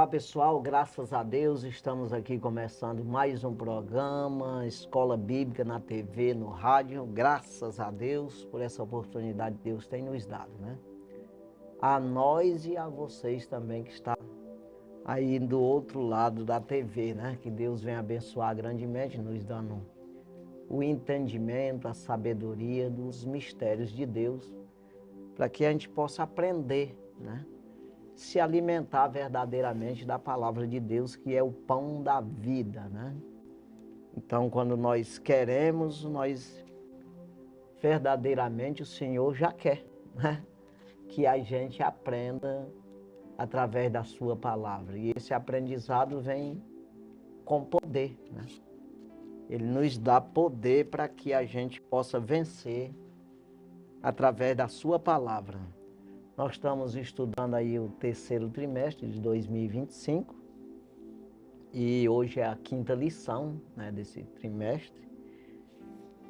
Olá pessoal, graças a Deus estamos aqui começando mais um programa, Escola Bíblica na TV, no rádio. Graças a Deus por essa oportunidade que Deus tem nos dado, né? A nós e a vocês também que estão aí do outro lado da TV, né? Que Deus venha abençoar grandemente, nos dando o entendimento, a sabedoria dos mistérios de Deus, para que a gente possa aprender, né? Se alimentar verdadeiramente da palavra de Deus, que é o pão da vida, né? Então, quando nós queremos, nós verdadeiramente o Senhor já quer, né? Que a gente aprenda através da sua palavra. E esse aprendizado vem com poder, né? Ele nos dá poder para que a gente possa vencer através da sua palavra. Nós estamos estudando aí o terceiro trimestre de 2025 e hoje é a quinta lição, né, desse trimestre.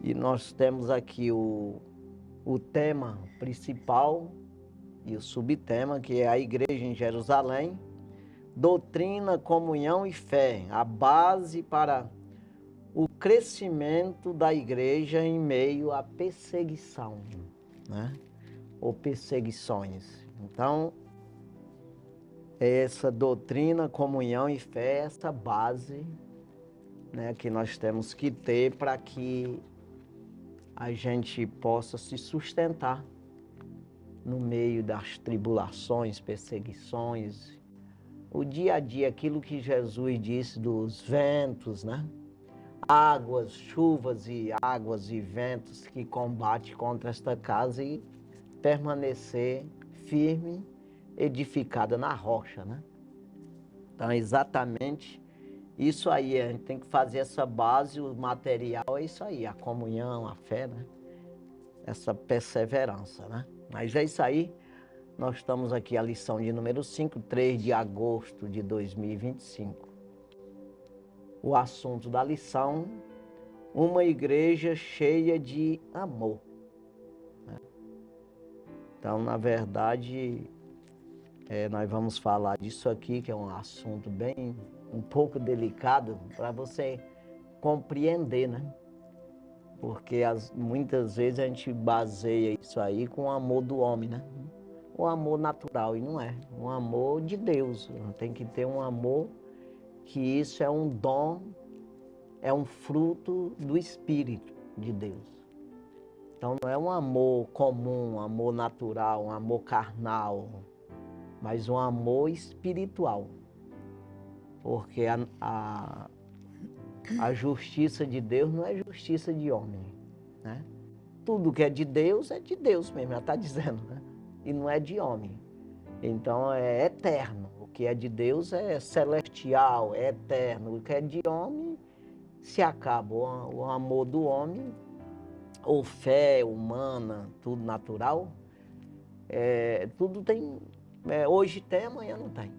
E nós temos aqui o tema principal e o subtema, que é a igreja em Jerusalém, doutrina, comunhão e fé, a base para o crescimento da igreja em meio à perseguição, né? Ou perseguições. Então, essa doutrina, comunhão e fé, essa base, né, que nós temos que ter para que a gente possa se sustentar no meio das tribulações, perseguições, o dia a dia, aquilo que Jesus disse dos ventos, né? Águas, chuvas e águas e ventos que combate contra esta casa e permanecer firme, edificada na rocha, né? Então, exatamente isso aí, a gente tem que fazer essa base, o material é isso aí, a comunhão, a fé, né? Essa perseverança, né? Mas é isso aí, nós estamos aqui a lição de número 5, 3 de agosto de 2025. O assunto da lição, uma igreja cheia de amor. Então, na verdade, nós vamos falar disso aqui, que é um assunto bem, um pouco delicado, para você compreender, né? Porque muitas vezes a gente baseia isso aí com o amor do homem, né? O amor natural, e não é. Um amor de Deus. Tem que ter um amor que isso é um dom, é um fruto do Espírito de Deus. Então não é um amor comum, um amor natural, um amor carnal, mas um amor espiritual. Porque a justiça de Deus não é justiça de homem, né? Tudo que é de Deus mesmo, já está dizendo, né? E não é de homem. Então é eterno. O que é de Deus é celestial, é eterno. O que é de homem se acaba. O amor do homem, ou fé humana, tudo natural, tudo tem, hoje tem, amanhã não tem.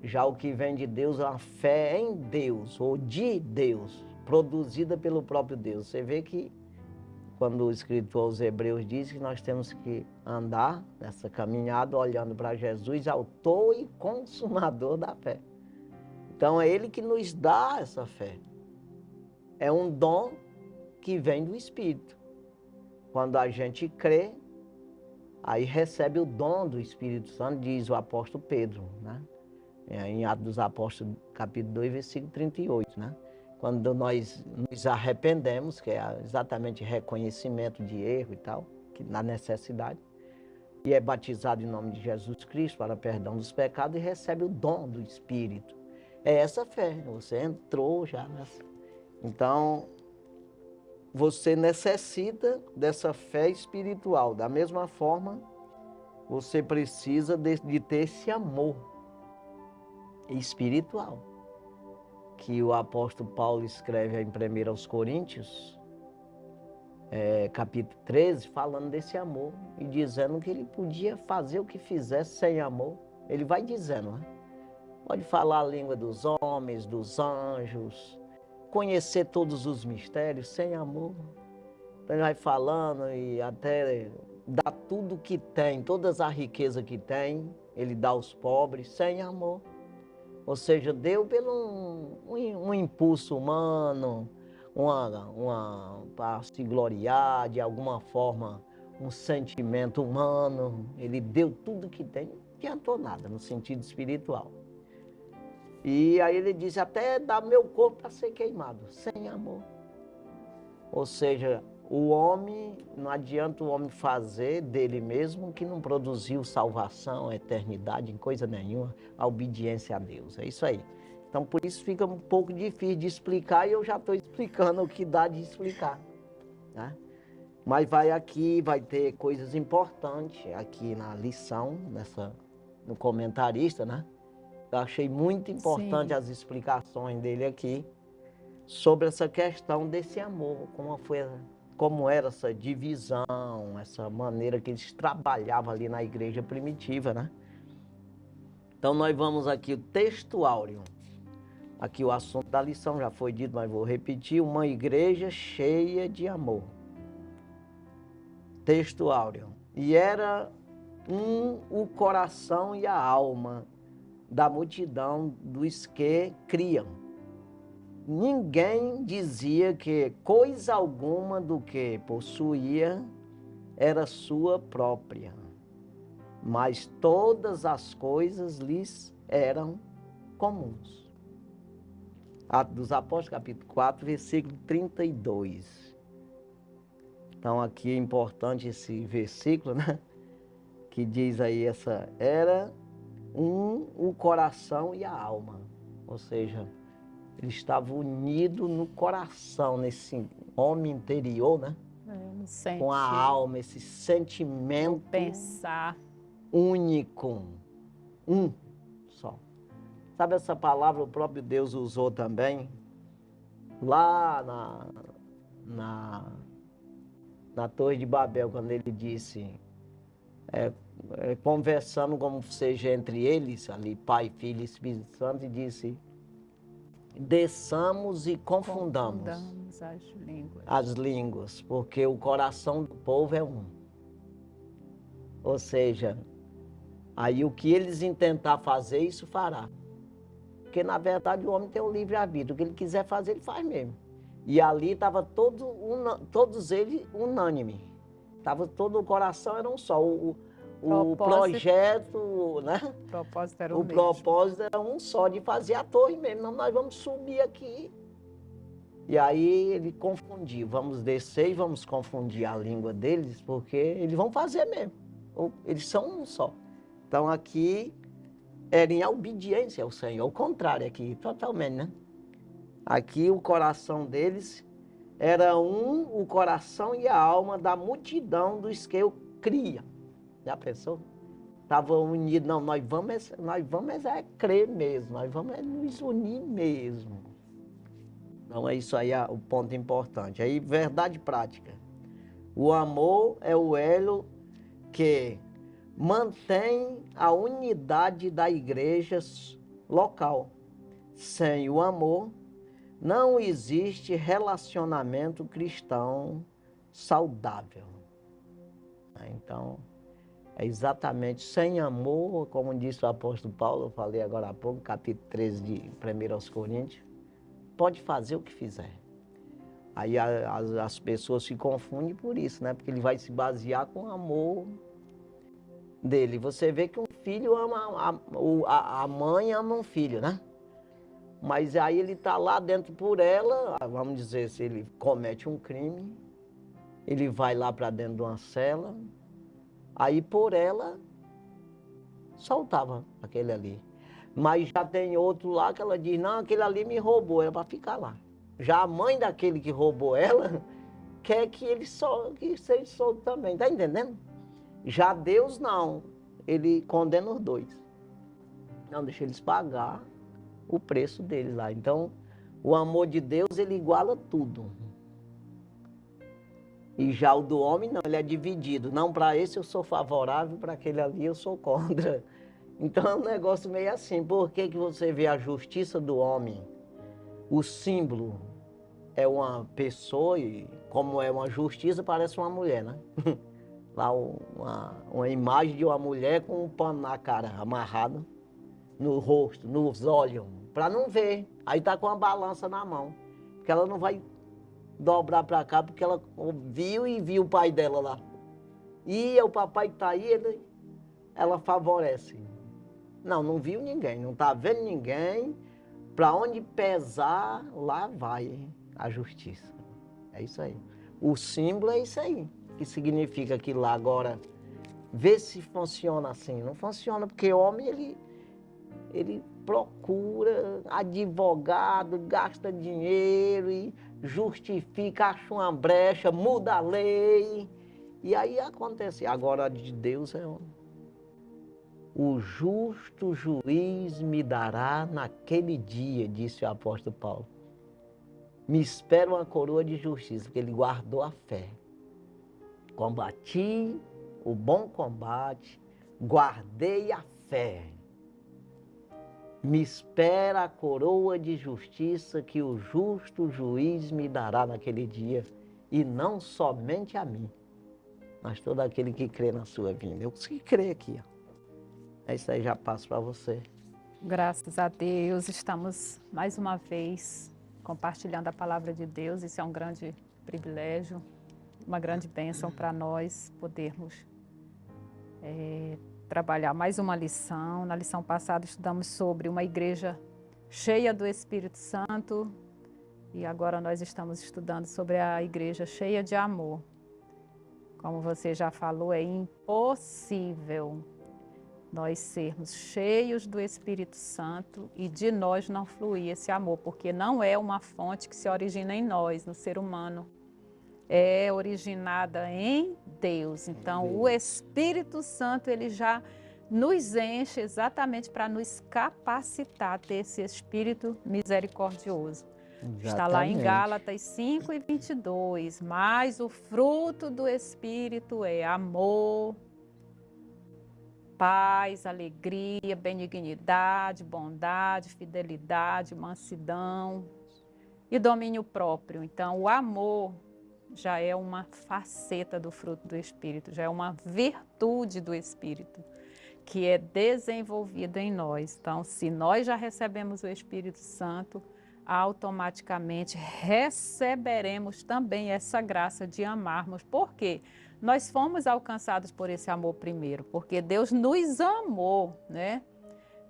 Já o que vem de Deus é uma fé em Deus, ou de Deus, produzida pelo próprio Deus. Você vê que quando o escritor aos Hebreus diz que nós temos que andar nessa caminhada olhando para Jesus, autor e consumador da fé. Então é Ele que nos dá essa fé. É um dom que vem do Espírito. Quando a gente crê, aí recebe o dom do Espírito Santo, diz o apóstolo Pedro, né? Em Atos dos Apóstolos, capítulo 2, versículo 38, né? Quando nós nos arrependemos, que é exatamente reconhecimento de erro e tal, que na necessidade, e é batizado em nome de Jesus Cristo para perdão dos pecados e recebe o dom do Espírito. É essa fé, você entrou já nessa. Então, você necessita dessa fé espiritual. Da mesma forma, você precisa de ter esse amor espiritual, que o apóstolo Paulo escreve em 1 aos Coríntios, capítulo 13, falando desse amor e dizendo que ele podia fazer o que fizesse sem amor. Ele vai dizendo, né? Pode falar a língua dos homens, dos anjos, conhecer todos os mistérios sem amor. Então ele vai falando e até dá tudo que tem, todas as riquezas que tem, ele dá aos pobres sem amor. Ou seja, deu pelo um impulso humano, para se gloriar de alguma forma, um sentimento humano. Ele deu tudo que tem, não adiantou nada no sentido espiritual. E aí ele disse, até dar meu corpo para ser queimado, sem amor. Ou seja, o homem, não adianta o homem fazer dele mesmo que não produziu salvação, eternidade, em coisa nenhuma, a obediência a Deus. É isso aí. Então, por isso fica um pouco difícil de explicar e eu já estou explicando o que dá de explicar, né? Mas vai ter coisas importantes aqui na lição, no comentarista, né? Eu achei muito importante as explicações dele aqui sobre essa questão desse amor, como era essa divisão, essa maneira que eles trabalhavam ali na igreja primitiva, né? Então nós vamos aqui o texto áureo. Aqui o assunto da lição já foi dito, mas vou repetir, uma igreja cheia de amor. Texto áureo. E era o coração e a alma da multidão dos que criam. Ninguém dizia que coisa alguma do que possuía era sua própria, mas todas as coisas lhes eram comuns. Atos dos Apóstolos, capítulo 4, versículo 32. Então aqui é importante esse versículo, né? Que diz aí era o coração e a alma, ou seja, ele estava unido no coração, nesse homem interior, né? Com a alma, esse sentimento pensar único, um só. Sabe essa palavra o próprio Deus usou também lá na Torre de Babel, quando ele disse, conversando como seja entre eles, ali Pai, Filho e Espírito Santo, e disse, desçamos e confundamos as línguas, porque o coração do povo é um. Ou seja, aí o que eles intentar fazer, isso fará. Porque na verdade o homem tem o livre-arbítrio, o que ele quiser fazer, ele faz mesmo. E ali estava todos eles unânimes. Todo o coração era um só. O projeto, né? O propósito era um só, de fazer a torre mesmo. Não, nós vamos subir aqui. E aí ele confundiu. Vamos descer e vamos confundir a língua deles, porque eles vão fazer mesmo. Eles são um só. Então aqui era em obediência ao Senhor. O contrário aqui, totalmente, né? Aqui o coração deles era o coração e a alma da multidão dos que eu cria. Já pensou? Estavam unidos, não, nós vamos crer mesmo, nós vamos nos unir mesmo. Então é isso aí o ponto importante. Aí, verdade prática. O amor é o elo que mantém a unidade da igreja local. Sem o amor, não existe relacionamento cristão saudável. Então, é exatamente sem amor, como disse o apóstolo Paulo, eu falei agora há pouco, capítulo 13 de 1 Coríntios, pode fazer o que fizer. Aí as pessoas se confundem por isso, né? Porque ele vai se basear com o amor dele. Você vê que um filho ama, a mãe ama um filho, né? Mas aí ele está lá dentro por ela, vamos dizer, se ele comete um crime, ele vai lá para dentro de uma cela, aí por ela soltava aquele ali. Mas já tem outro lá que ela diz, não, aquele ali me roubou, era para ficar lá. Já a mãe daquele que roubou ela quer que ele seja solto também, tá entendendo? Já Deus não, ele condena os dois. Não, deixa eles pagar o preço deles lá. Então, o amor de Deus, ele iguala tudo. E já o do homem, não, ele é dividido. Não, para esse eu sou favorável, para aquele ali eu sou contra. Então, é um negócio meio assim. Por que que você vê a justiça do homem? O símbolo é uma pessoa, e como é uma justiça, parece uma mulher, né? Lá uma imagem de uma mulher com um pano na cara, amarrado. no rosto, nos olhos, para não ver. Aí tá com a balança na mão, porque ela não vai dobrar para cá, porque ela viu e viu o pai dela lá. E o papai que tá aí, ela favorece. Não, não viu ninguém, não tá vendo ninguém. Para onde pesar, lá vai a justiça. É isso aí. O símbolo é isso aí, que significa que lá agora, vê se funciona assim. Não funciona, porque o homem, ele procura advogado, gasta dinheiro e justifica, acha uma brecha, muda a lei. E aí acontece. Agora, a de Deus é o justo juiz me dará naquele dia, disse o apóstolo Paulo. Me espera uma coroa de justiça, porque ele guardou a fé. Combati o bom combate, guardei a fé. Me espera a coroa de justiça que o justo juiz me dará naquele dia, e não somente a mim, mas todo aquele que crê na sua vinda. Eu consegui crer aqui, ó. É isso aí, já passo para você. Graças a Deus, estamos mais uma vez compartilhando a palavra de Deus. Isso é um grande privilégio, uma grande bênção para nós podermos trabalhar mais uma lição. Na lição passada estudamos sobre uma igreja cheia do Espírito Santo e agora nós estamos estudando sobre a igreja cheia de amor. Como você já falou, é impossível nós sermos cheios do Espírito Santo e de nós não fluir esse amor, porque não é uma fonte que se origina em nós, no ser humano. É originada em Deus. Então, o Espírito Santo, ele já nos enche exatamente para nos capacitar a ter esse Espírito misericordioso. Exatamente. Está lá em Gálatas 5:22. Mas o fruto do Espírito é amor, paz, alegria, benignidade, bondade, fidelidade, mansidão e domínio próprio. Então, o amor já é uma faceta do fruto do Espírito, já é uma virtude do Espírito que é desenvolvida em nós. Então, se nós já recebemos o Espírito Santo, automaticamente receberemos também essa graça de amarmos. Por quê? Nós fomos alcançados por esse amor primeiro, porque Deus nos amou, né?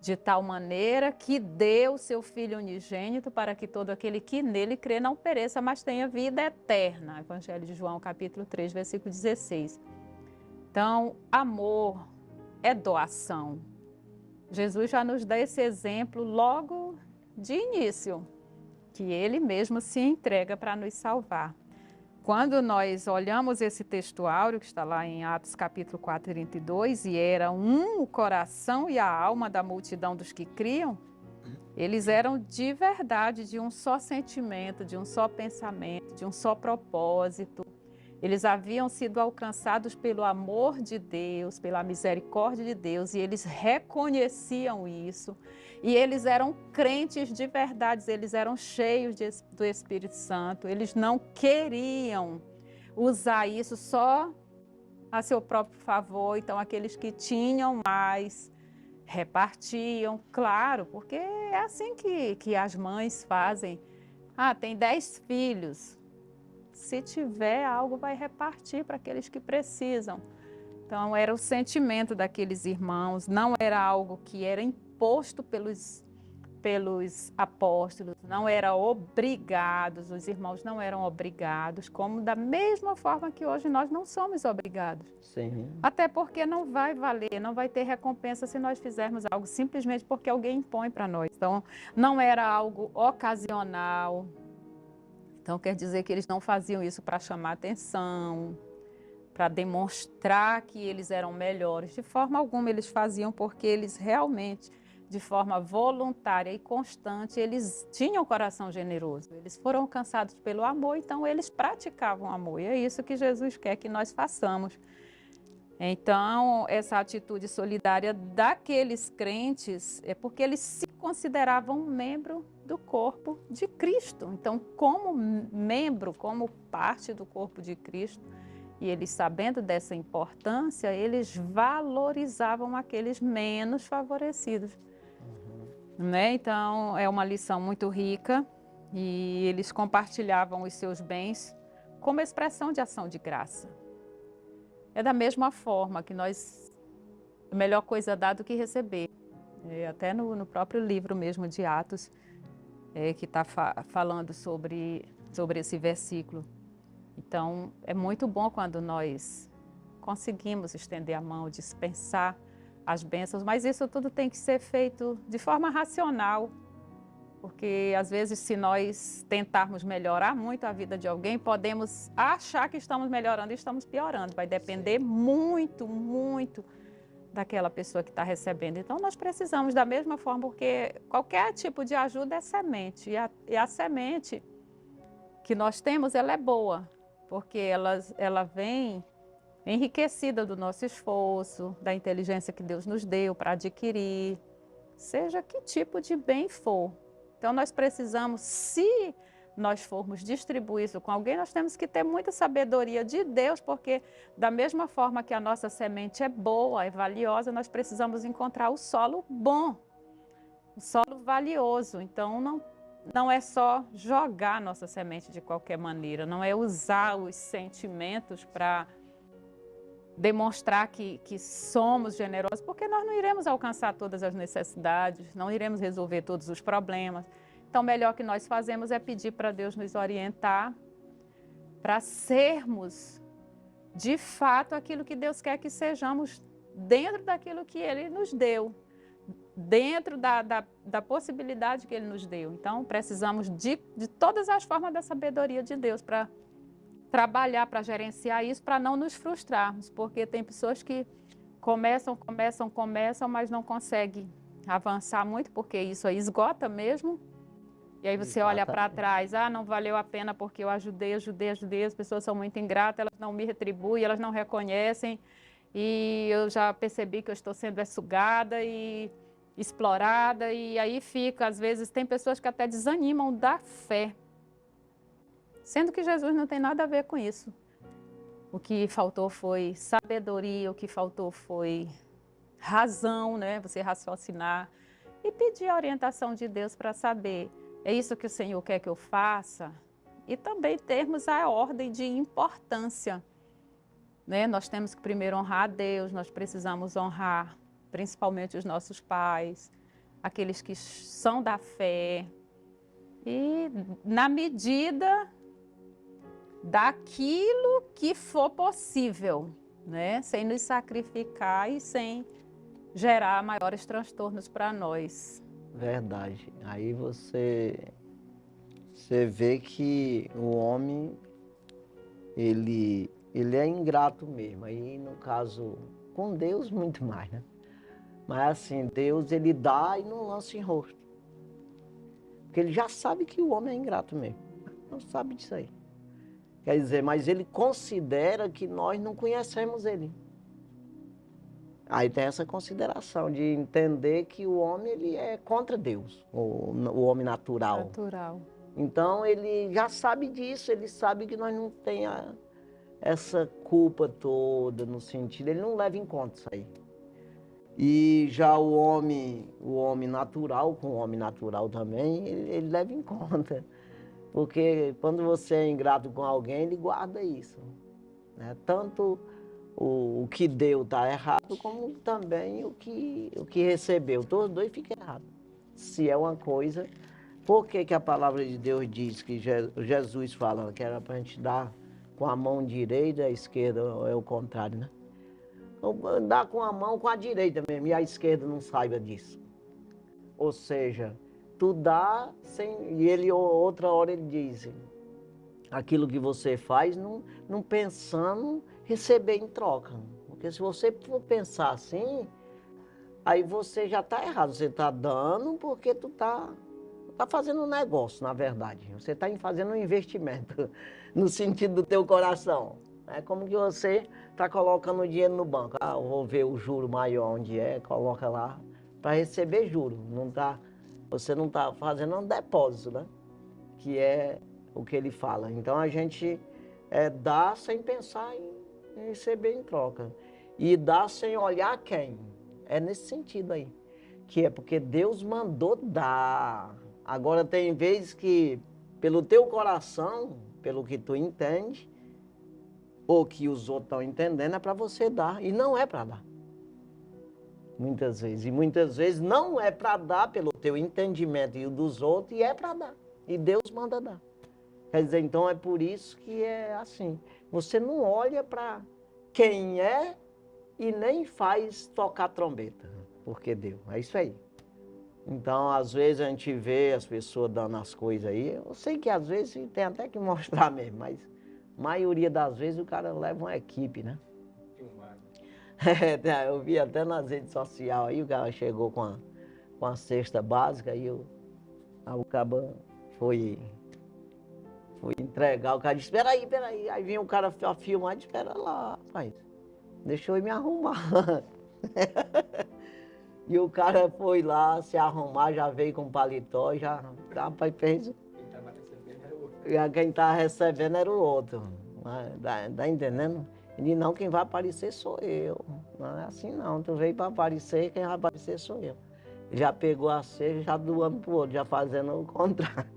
De tal maneira que deu o seu Filho unigênito para que todo aquele que nele crê não pereça, mas tenha vida eterna. Evangelho de João, capítulo 3, versículo 16. Então, amor é doação. Jesus já nos dá esse exemplo logo de início, que ele mesmo se entrega para nos salvar. Quando nós olhamos esse texto áureo, que está lá em Atos capítulo 4, 32, e era o coração e a alma da multidão dos que criam, eles eram de verdade, de um só sentimento, de um só pensamento, de um só propósito. Eles haviam sido alcançados pelo amor de Deus, pela misericórdia de Deus, e eles reconheciam isso. E eles eram crentes de verdade, eles eram cheios do Espírito Santo. Eles não queriam usar isso só a seu próprio favor. Então, aqueles que tinham mais, repartiam, claro, porque é assim que as mães fazem. Ah, tem 10 filhos. Se tiver algo, vai repartir para aqueles que precisam. Então, era o sentimento daqueles irmãos, não era algo que era imposto pelos apóstolos, não era obrigados, os irmãos não eram obrigados, como da mesma forma que hoje nós não somos obrigados. Sim. Até porque não vai valer, não vai ter recompensa se nós fizermos algo simplesmente porque alguém impõe para nós. Então, não era algo ocasional. Então, quer dizer que eles não faziam isso para chamar atenção, para demonstrar que eles eram melhores. De forma alguma eles faziam porque eles realmente, de forma voluntária e constante, eles tinham um coração generoso. Eles foram alcançados pelo amor, então eles praticavam amor. E é isso que Jesus quer que nós façamos. Então, essa atitude solidária daqueles crentes é porque eles se consideravam membro do corpo de Cristo. Então, como membro, como parte do corpo de Cristo, e eles sabendo dessa importância, eles valorizavam aqueles menos favorecidos. né? Então, é uma lição muito rica e eles compartilhavam os seus bens como expressão de ação de graça. É da mesma forma que nós, a melhor coisa dar do que receber. Até no próprio livro mesmo de Atos, que está falando sobre esse versículo. Então, é muito bom quando nós conseguimos estender a mão, dispensar as bênçãos, mas isso tudo tem que ser feito de forma racional, porque às vezes se nós tentarmos melhorar muito a vida de alguém, podemos achar que estamos melhorando e estamos piorando. Vai depender muito, muito daquela pessoa que está recebendo. Então nós precisamos da mesma forma, porque qualquer tipo de ajuda é semente, e a semente que nós temos, ela é boa, porque ela vem enriquecida do nosso esforço, da inteligência que Deus nos deu para adquirir, seja que tipo de bem for. Então nós precisamos, se nós formos distribuir isso com alguém, nós temos que ter muita sabedoria de Deus, porque da mesma forma que a nossa semente é boa, é valiosa, nós precisamos encontrar o solo bom, o solo valioso. Então não é só jogar nossa semente de qualquer maneira, não é usar os sentimentos para demonstrar que somos generosos, porque nós não iremos alcançar todas as necessidades, não iremos resolver todos os problemas. Então, o melhor que nós fazemos é pedir para Deus nos orientar para sermos, de fato, aquilo que Deus quer que sejamos dentro daquilo que Ele nos deu, dentro da possibilidade que Ele nos deu. Então, precisamos de todas as formas da sabedoria de Deus para trabalhar, para gerenciar isso, para não nos frustrarmos, porque tem pessoas que começam, mas não conseguem avançar muito, porque isso aí esgota mesmo. E aí você olha para trás, não valeu a pena porque eu ajudei, as pessoas são muito ingratas, elas não me retribuem, elas não reconhecem, e eu já percebi que eu estou sendo sugada e explorada, e aí fica, às vezes, tem pessoas que até desanimam da fé, sendo que Jesus não tem nada a ver com isso. O que faltou foi sabedoria, o que faltou foi razão, né? Você raciocinar e pedir a orientação de Deus para saber, é isso que o Senhor quer que eu faça? E também termos a ordem de importância, né? Nós temos que primeiro honrar a Deus, nós precisamos honrar principalmente os nossos pais, aqueles que são da fé, e na medida daquilo que for possível, né? Sem nos sacrificar e sem gerar maiores transtornos para nós. Verdade. Aí você vê que o homem, ele é ingrato mesmo. Aí, no caso, com Deus, muito mais, né? Mas assim, Deus, ele dá e não lança em rosto. Porque ele já sabe que o homem é ingrato mesmo. Não sabe disso aí. Quer dizer, mas ele considera que nós não conhecemos ele. Aí tem essa consideração de entender que o homem, ele é contra Deus, o homem natural. Então ele já sabe disso, ele sabe que nós não temos essa culpa toda, no sentido, ele não leva em conta isso aí. E já o homem natural, com o homem natural também, ele leva em conta. Porque quando você é ingrato com alguém, ele guarda isso, né? Tanto o que deu está errado, como também o que recebeu. Todos os dois ficam errados. Se é uma coisa, por que a palavra de Deus diz que Jesus fala que era para a gente dar com a mão direita, a esquerda é o contrário, né? Dar com a mão com a direita mesmo, e a esquerda não saiba disso. Ou seja, tu dá sem... E ele, outra hora ele diz, aquilo que você faz não pensando receber em troca. Porque se você for pensar assim, aí você já está errado. Você está dando porque tu está fazendo um negócio, na verdade. Você está fazendo um investimento no sentido do teu coração. É como que você está colocando o dinheiro no banco. Eu vou ver o juro maior onde coloca lá para receber juro. Você não está fazendo um depósito, né? Que é o que ele fala. Então a gente dá sem pensar em receber em troca. E dá sem olhar quem. É nesse sentido aí. que é porque Deus mandou dar. Agora tem vezes que, pelo teu coração, pelo que tu entende, ou que os outros estão entendendo, é para você dar. E não é para dar. Muitas vezes. E muitas vezes não é para dar pelo teu entendimento e o dos outros, e é para dar. E Deus manda dar. Quer dizer, então é por isso que é assim. Você não olha para quem é e nem faz tocar trombeta, porque deu. É isso aí. Então, às vezes a gente vê as pessoas dando as coisas aí. Eu sei que às vezes tem até que mostrar mesmo, mas a maioria das vezes o cara leva uma equipe, né? Eu vi até nas redes sociais aí, o cara chegou com a cesta básica e aí o cabo foi entregar. O cara disse, espera aí. Aí vinha o cara filmar e disse, espera lá, rapaz, deixa eu me arrumar. E o cara foi lá se arrumar, já veio com paletó, já, rapaz, fez. Quem estava recebendo era o outro. Tá entendendo? Ele não, quem vai aparecer sou eu. Não é assim não, tu veio para aparecer, quem vai aparecer sou eu. Já pegou a ceia, já doando pro outro, já fazendo o contrário.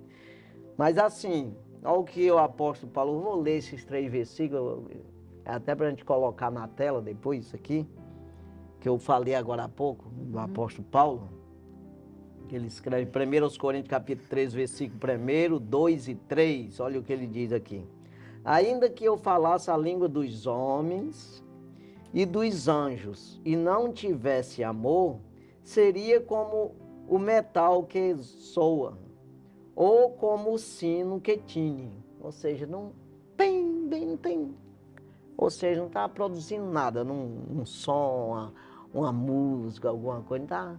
Mas assim, olha o que o apóstolo Paulo, eu vou ler esses 3 versículos, até para a gente colocar na tela depois isso aqui, que eu falei agora há pouco, do apóstolo Paulo, que ele escreve 1 Coríntios capítulo 3, versículo 1, 2 e 3, olha o que ele diz aqui. Ainda que eu falasse a língua dos homens e dos anjos e não tivesse amor, seria como o metal que soa, ou como o sino que tine. Ou seja, não tem. Ou seja, não está produzindo nada, um som, uma música, alguma coisa. Não tá,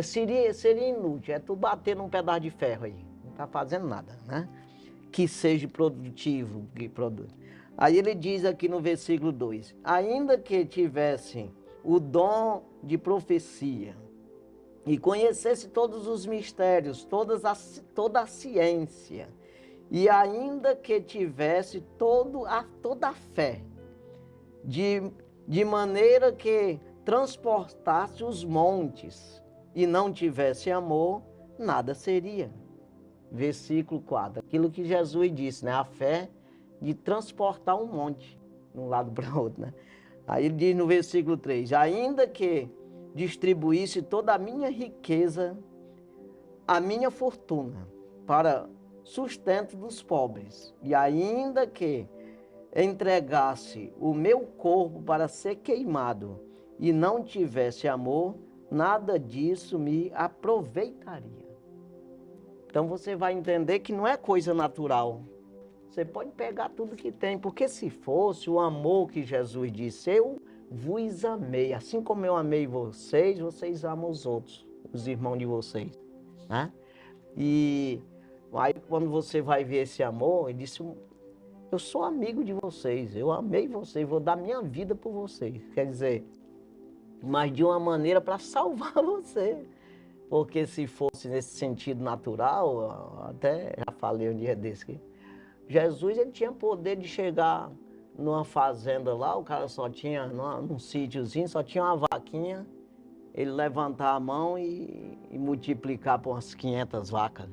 seria inútil, é tu bater num pedaço de ferro aí. Não está fazendo nada, né? Que seja produtivo, que produz. Aí ele diz aqui no versículo 2, ainda que tivesse o dom de profecia, e conhecesse todos os mistérios, toda a ciência, e ainda que tivesse toda a fé, de maneira que transportasse os montes, e não tivesse amor, nada seria. Versículo 4, aquilo que Jesus disse, né? A fé de transportar um monte de um lado para o outro, né? Aí ele diz no versículo 3, ainda que distribuísse toda a minha riqueza, a minha fortuna, para sustento dos pobres, e ainda que entregasse o meu corpo para ser queimado e não tivesse amor, nada disso me aproveitaria. Então você vai entender que não é coisa natural. Você pode pegar tudo que tem, porque se fosse o amor que Jesus disse, eu vos amei, assim como eu amei vocês, vocês amam os outros, os irmãos de vocês, né? E aí quando você vai ver esse amor, ele disse, eu sou amigo de vocês, eu amei vocês, vou dar minha vida por vocês. Quer dizer, mas de uma maneira para salvar você. Porque se fosse nesse sentido natural, até já falei um dia desse aqui, Jesus ele tinha poder de chegar numa fazenda lá, o cara só tinha, num sítiozinho, só tinha uma vaquinha, ele levantar a mão e multiplicar por umas 500 vacas.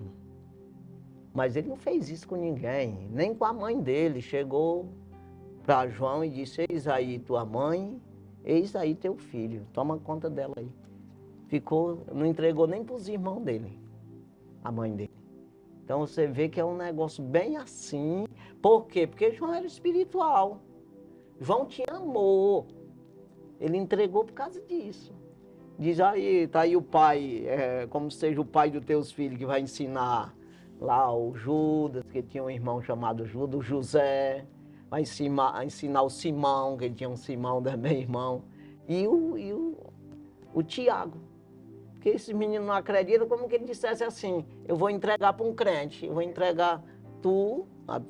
Mas ele não fez isso com ninguém, nem com a mãe dele. Chegou para João e disse, eis aí tua mãe, eis aí teu filho, toma conta dela aí. Ficou, não entregou nem para os irmãos dele, a mãe dele. Então você vê que é um negócio bem assim. Por quê? Porque João era espiritual. João tinha amor. Ele entregou por causa disso. Diz aí, tá aí o pai, como seja o pai dos teus filhos que vai ensinar lá o Judas, que tinha um irmão chamado Judas, o José, vai ensinar o Simão, que tinha um Simão também, irmão, e o Tiago. Porque esses meninos não acreditam, como que ele dissesse assim, eu vou entregar para um crente, eu vou entregar tu,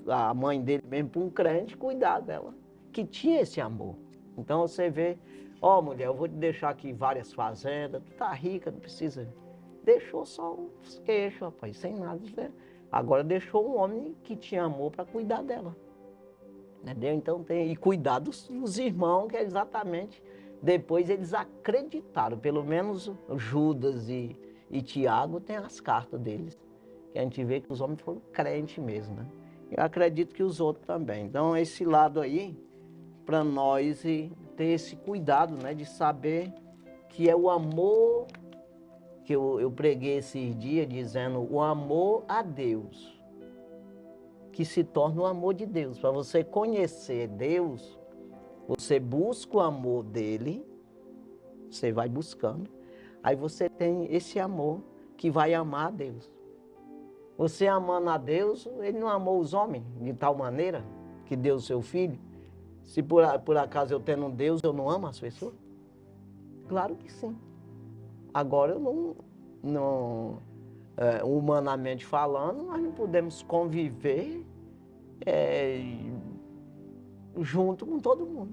a mãe dele mesmo, para um crente, cuidar dela, que tinha esse amor. Então você vê, ó mulher, eu vou te deixar aqui várias fazendas, tu tá rica, não precisa. Deixou só os queixos, rapaz, sem nada. Agora deixou um homem que tinha amor para cuidar dela. Entendeu? Então tem, e cuidar dos irmãos, que é exatamente Depois eles acreditaram, pelo menos Judas e Tiago têm as cartas deles, que a gente vê que os homens foram crentes mesmo, né? Eu acredito que os outros também. Então, esse lado aí, para nós ter esse cuidado, né, de saber que é o amor, que eu preguei esses dias dizendo, o amor a Deus, que se torna o amor de Deus. Para você conhecer Deus, você busca o amor dele, você vai buscando, aí você tem esse amor que vai amar a Deus. Você amando a Deus, ele não amou os homens de tal maneira que deu o seu filho. Se por acaso eu tendo Deus, eu não amo as pessoas? Claro que sim. Agora eu humanamente falando, nós não podemos conviver junto com todo mundo.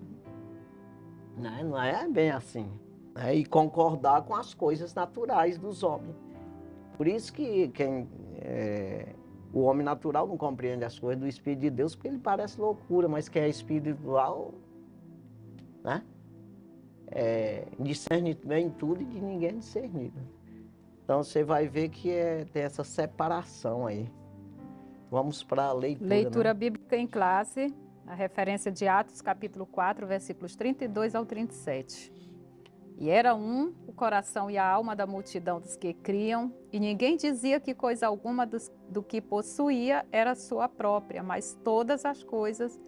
Né? Não é bem assim. Né? E concordar com as coisas naturais dos homens. Por isso que o homem natural não compreende as coisas do Espírito de Deus, porque ele parece loucura, mas quem é espiritual, né? Discerne bem tudo e de ninguém é discernido. Então você vai ver que tem essa separação aí. Vamos para a leitura. Leitura, né? bíblica em classe, a referência de Atos, capítulo 4, versículos 32 ao 37. E era o coração e a alma da multidão dos que criam, e ninguém dizia que coisa alguma do que possuía era sua própria, mas todas as coisas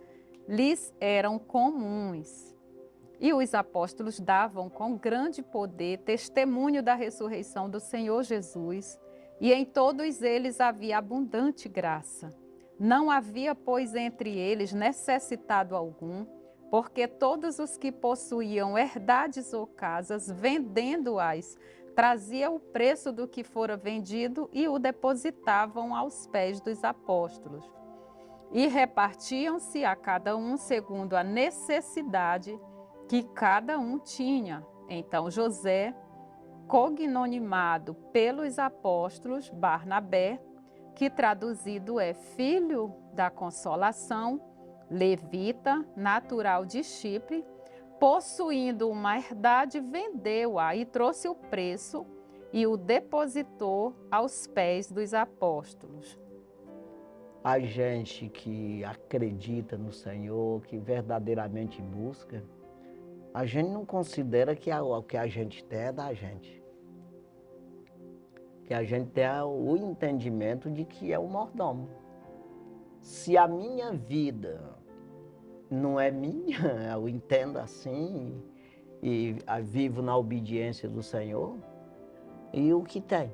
lhes eram comuns. E os apóstolos davam com grande poder testemunho da ressurreição do Senhor Jesus, e em todos eles havia abundante graça. Não havia, pois, entre eles necessitado algum, porque todos os que possuíam herdades ou casas, vendendo-as, traziam o preço do que fora vendido e o depositavam aos pés dos apóstolos. E repartiam-se a cada um segundo a necessidade que cada um tinha. Então José, cognonimado pelos apóstolos, Barnabé, que traduzido é filho da consolação, levita, natural de Chipre, possuindo uma herdade, vendeu-a e trouxe o preço e o depositou aos pés dos apóstolos. A gente que acredita no Senhor, que verdadeiramente busca, a gente não considera que o que a gente tem é da gente. Que a gente tem o entendimento de que é o mordomo. Se a minha vida não é minha, eu entendo assim e vivo na obediência do Senhor, e o que tem?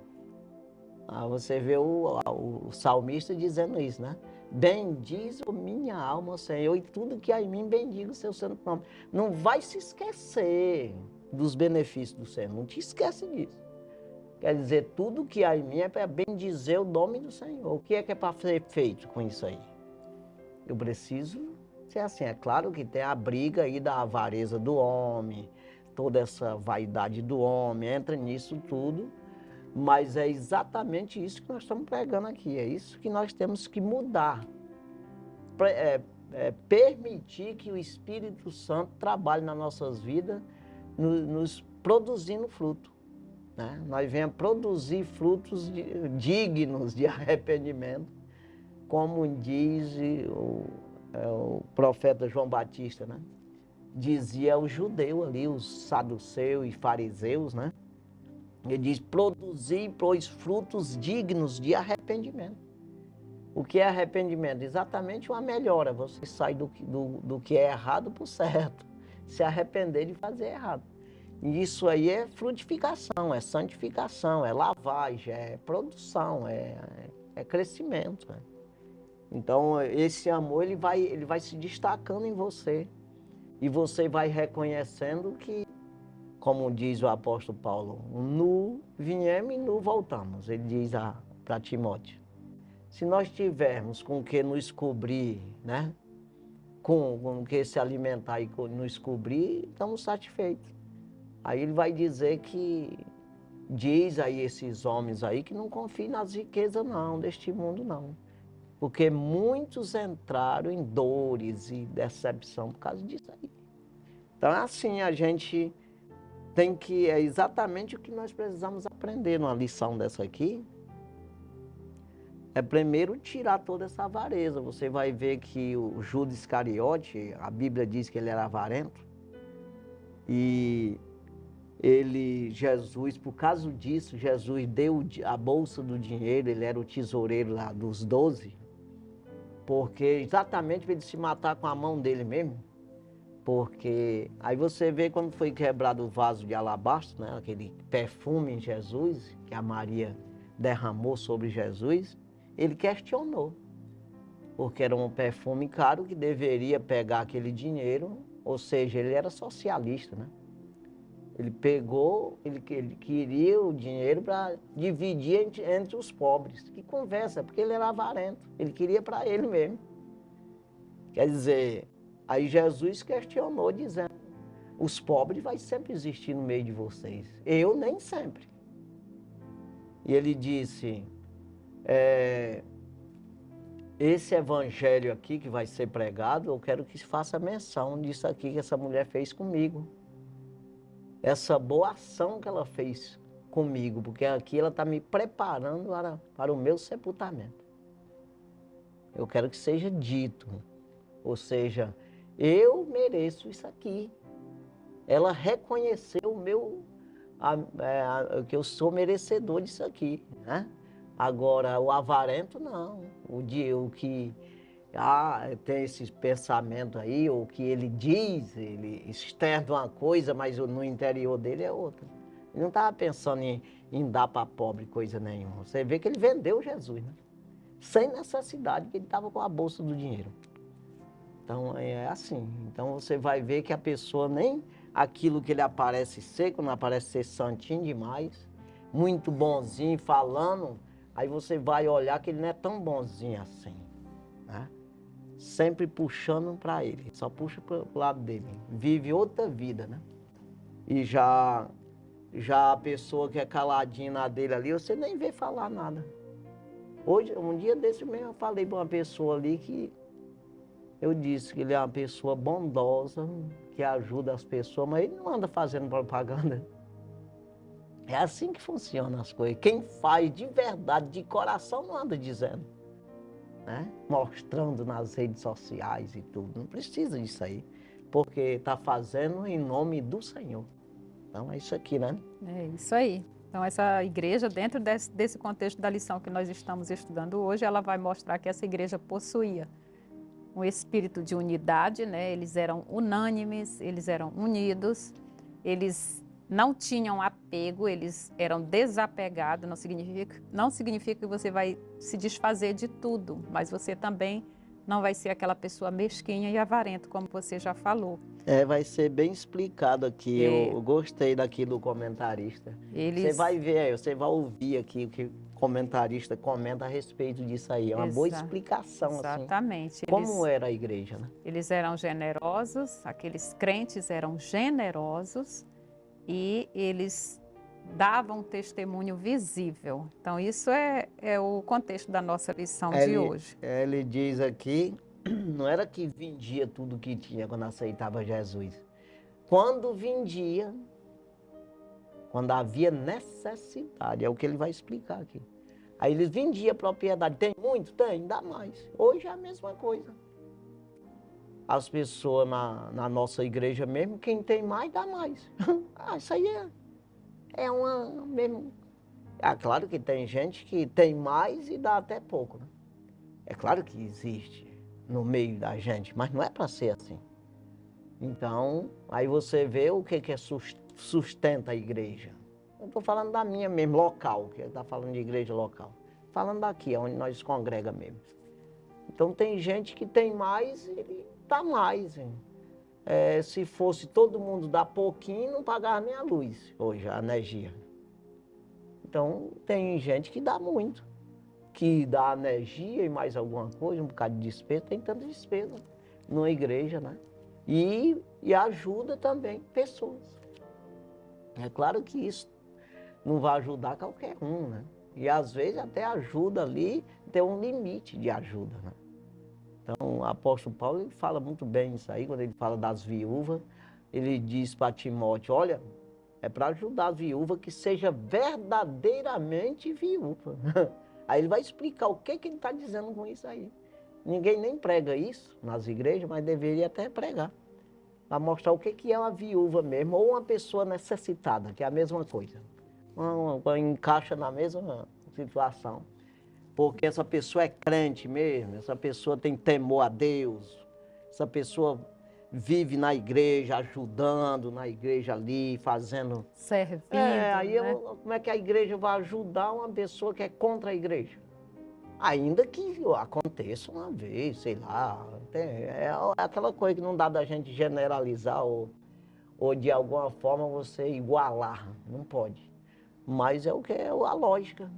Você vê o salmista dizendo isso, né? Bendiz a minha alma, Senhor, e tudo que há em mim bendiga o seu santo nome. Não vai se esquecer dos benefícios do Senhor, não te esquece disso. Quer dizer, tudo que há em mim é para bendizer o nome do Senhor. O que é para ser feito com isso aí? Eu preciso ser assim. É claro que tem a briga aí da avareza do homem, toda essa vaidade do homem, entra nisso tudo. Mas é exatamente isso que nós estamos pregando aqui, é isso que nós temos que mudar. Permitir que o Espírito Santo trabalhe nas nossas vidas, nos produzindo fruto. Né? Nós venhamos produzir frutos dignos de arrependimento, como diz o profeta João Batista, né? Dizia o judeu ali, os saduceus e fariseus, né? Ele diz, produzir, pois, frutos dignos de arrependimento. O que é arrependimento? Exatamente uma melhora. Você sai do que é errado para o certo. Se arrepender de fazer errado. E isso aí é frutificação, é santificação, é lavagem, é produção, é crescimento. Né? Então, esse amor ele vai se destacando em você. E você vai reconhecendo que, como diz o apóstolo Paulo, nu viemos e nu voltamos. Ele diz para Timóteo. Se nós tivermos com o que nos cobrir, né? Com o que se alimentar e nos cobrir, estamos satisfeitos. Aí ele vai dizer que, diz aí esses homens aí que não confiem nas riquezas não, deste mundo não. Porque muitos entraram em dores e decepção por causa disso aí. Então, é assim, a gente tem que, é exatamente o que nós precisamos aprender numa lição dessa aqui, é primeiro tirar toda essa avareza. Você vai ver que o Judas Iscariote, a Bíblia diz que ele era avarento, e Jesus, por causa disso, Jesus deu a bolsa do dinheiro, ele era o tesoureiro lá dos 12, porque exatamente para ele se matar com a mão dele mesmo. Porque aí você vê quando foi quebrado o vaso de alabastro, né, aquele perfume em Jesus, que a Maria derramou sobre Jesus, ele questionou, porque era um perfume caro que deveria pegar aquele dinheiro, ou seja, ele era socialista, né? Ele pegou, ele queria o dinheiro para dividir entre os pobres. Que conversa, porque ele era avarento, ele queria para ele mesmo. Quer dizer, aí Jesus questionou, dizendo, os pobres vai sempre existir no meio de vocês, eu nem sempre. E ele disse, esse evangelho aqui que vai ser pregado, eu quero que se faça menção disso aqui que essa mulher fez comigo. Essa boa ação que ela fez comigo, porque aqui ela está me preparando para o meu sepultamento. Eu quero que seja dito, ou seja, eu mereço isso aqui. Ela reconheceu que eu sou merecedor disso aqui, né? Agora, o avarento não, o que tem esse pensamento aí, ou que ele diz, ele externa uma coisa, mas no interior dele é outra. Ele não estava pensando em dar para pobre coisa nenhuma. Você vê que ele vendeu Jesus, né? Sem necessidade, que ele estava com a bolsa do dinheiro. Então é assim. Então você vai ver que a pessoa nem aquilo que ele aparece ser, quando aparece ser santinho demais, muito bonzinho falando, aí você vai olhar que ele não é tão bonzinho assim, né? Sempre puxando para ele, só puxa para o lado dele, vive outra vida, né? E já a pessoa que é caladinha na dele ali, você nem vê falar nada. Hoje, um dia desse mesmo, eu falei para uma pessoa ali que eu disse que ele é uma pessoa bondosa, que ajuda as pessoas, mas ele não anda fazendo propaganda. É assim que funcionam as coisas. Quem faz de verdade, de coração, não anda dizendo, né? Mostrando nas redes sociais e tudo. Não precisa disso aí, porque está fazendo em nome do Senhor. Então é isso aqui, né? É isso aí. Então, essa igreja, dentro desse contexto da lição que nós estamos estudando hoje, ela vai mostrar que essa igreja possuía um espírito de unidade, né? Eles eram unânimes, eles eram unidos, eles não tinham apego, eles eram desapegados. Não significa que você vai se desfazer de tudo, mas você também não vai ser aquela pessoa mesquinha e avarenta, como você já falou. Vai ser bem explicado aqui. Eu gostei daqui do comentarista. Você vai ver, você vai ouvir aqui o que o comentarista comenta a respeito disso aí. É uma boa explicação, exatamente. Assim. Como era a igreja, né? Eles eram generosos, aqueles crentes eram generosos e eles davam testemunho visível. Então, isso é o contexto da nossa lição de hoje. Ele diz aqui, não era que vendia tudo que tinha quando aceitava Jesus. Quando vendia, quando havia necessidade, é o que ele vai explicar aqui. Aí eles vendiam a propriedade. Tem muito? Tem, dá mais. Hoje é a mesma coisa. As pessoas na nossa igreja mesmo, quem tem mais, dá mais. Isso aí é uma mesmo. Claro que tem gente que tem mais e dá até pouco, né? É claro que existe no meio da gente, mas não é para ser assim. Então, aí você vê o que sustenta a igreja. Eu estou falando da minha mesmo, local, que está falando de igreja local. Falando daqui, onde nós congrega mesmo. Então tem gente que tem mais, ele dá mais. Se fosse todo mundo dar pouquinho, não pagava nem a luz hoje, a energia. Então tem gente que dá muito, que dá energia e mais alguma coisa, um bocado de despesa, tem tanta despesa numa igreja, né? E ajuda também pessoas. É claro que isso não vai ajudar qualquer um, né? E às vezes até ajuda ali, tem um limite de ajuda, né? Então o apóstolo Paulo ele fala muito bem isso aí, quando ele fala das viúvas. ele diz para Timóteo, olha, é para ajudar a viúva que seja verdadeiramente viúva. Aí ele vai explicar o que ele está dizendo com isso aí. Ninguém nem prega isso nas igrejas, mas deveria até pregar. Para mostrar o que é uma viúva mesmo, ou uma pessoa necessitada, que é a mesma coisa. Encaixa na mesma situação. Porque essa pessoa é crente mesmo, essa pessoa tem temor a Deus, essa pessoa vive na igreja, ajudando na igreja ali, fazendo... Servindo, aí né? como é que a igreja vai ajudar uma pessoa que é contra a igreja? Ainda que aconteça uma vez, sei lá, é aquela coisa que não dá da gente generalizar ou de alguma forma você igualar, não pode. Mas é o que é a lógica.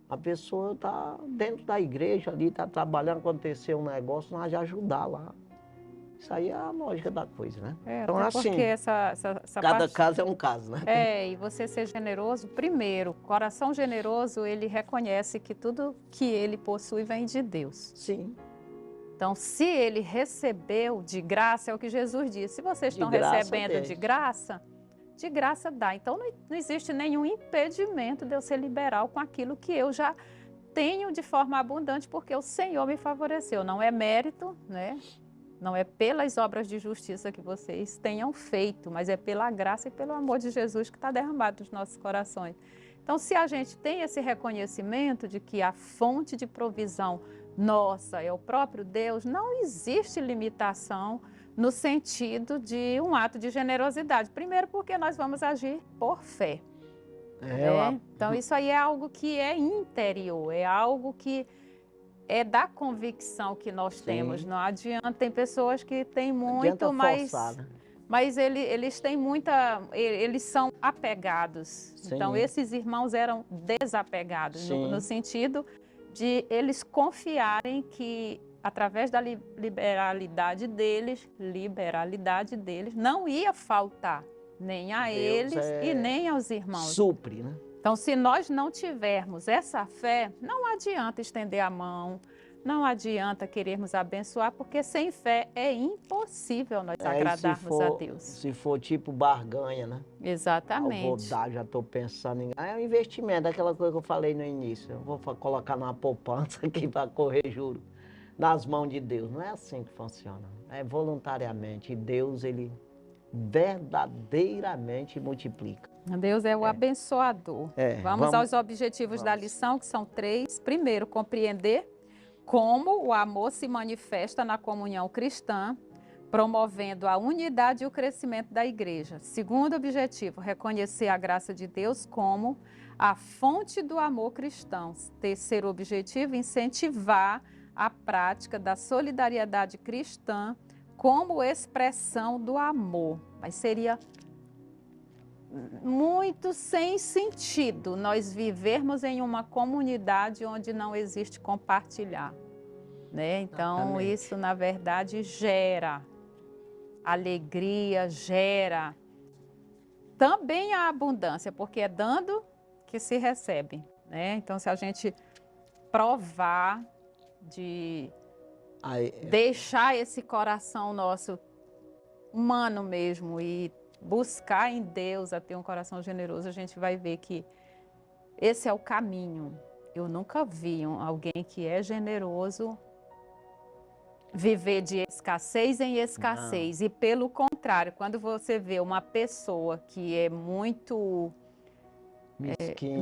A pessoa está dentro da igreja ali, está trabalhando, aconteceu um negócio, nós já ajudar lá. Isso aí é a lógica da coisa, né? Então, Até assim, porque essa cada parte... caso é um caso, né? E você ser generoso, primeiro, coração generoso, ele reconhece que tudo que ele possui vem de Deus. Sim. Então, se ele recebeu de graça, é o que Jesus disse, se vocês estão recebendo de graça dá. Então, não existe nenhum impedimento de eu ser liberal com aquilo que eu já tenho de forma abundante, porque o Senhor me favoreceu. Não é mérito, né? Não é pelas obras de justiça que vocês tenham feito, mas é pela graça e pelo amor de Jesus que está derramado nos nossos corações. Então, se a gente tem esse reconhecimento de que a fonte de provisão nossa é o próprio Deus, não existe limitação no sentido de um ato de generosidade. Primeiro, porque nós vamos agir por fé. Então, isso aí é algo que é interior, é algo que é da convicção que nós temos. Não adianta, tem pessoas que têm muito, mas eles têm muita, eles são apegados. Sim. Então, esses irmãos eram desapegados, no sentido de eles confiarem que, através da liberalidade deles, não ia faltar nem a eles e nem aos irmãos. Supre, né? Então, se nós não tivermos essa fé, não adianta estender a mão, não adianta querermos abençoar, porque sem fé é impossível nós agradarmos a Deus. Se for tipo barganha, né? Exatamente. Eu vou dar, já estou pensando em... É um investimento, aquela coisa que eu falei no início. Eu vou colocar numa poupança aqui para correr juro nas mãos de Deus. Não é assim que funciona. É voluntariamente. E Deus, ele verdadeiramente multiplica. Deus é o abençoador. Vamos aos objetivos da lição, que são 3. Primeiro, compreender como o amor se manifesta na comunhão cristã, promovendo a unidade e o crescimento da igreja. Segundo objetivo, reconhecer a graça de Deus como a fonte do amor cristão. Terceiro objetivo, incentivar a prática da solidariedade cristã como expressão do amor. Mas seria muito sem sentido nós vivermos em uma comunidade onde não existe compartilhar, né? Então, exatamente, isso, na verdade, gera alegria, gera também a abundância, porque é dando que se recebe, né? Então, se a gente provar de deixar esse coração nosso humano mesmo e buscar em Deus a ter um coração generoso, a gente vai ver que esse é o caminho. Eu nunca vi alguém que é generoso viver de escassez em escassez. Não. E pelo contrário, quando você vê uma pessoa que é muito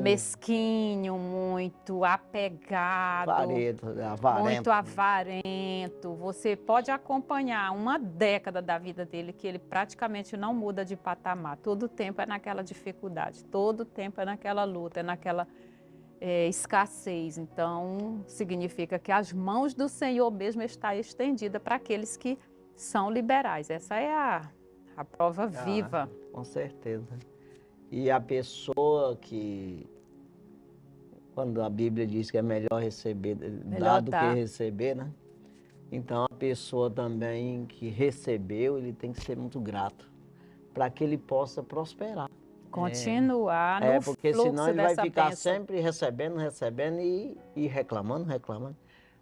mesquinho, muito apegado, muito avarento, você pode acompanhar uma década da vida dele que ele praticamente não muda de patamar. Todo tempo é naquela dificuldade, todo tempo é naquela luta, é naquela escassez. Então, significa que as mãos do Senhor mesmo estão estendidas para aqueles que são liberais. Essa é a prova viva. Com certeza. E a pessoa que, quando a Bíblia diz que é melhor receber, dar do que receber, né? Então, a pessoa também que recebeu, ele tem que ser muito grato, para que ele possa prosperar. Continuar no fluxo porque senão ele vai ficar bênção. sempre recebendo e reclamando.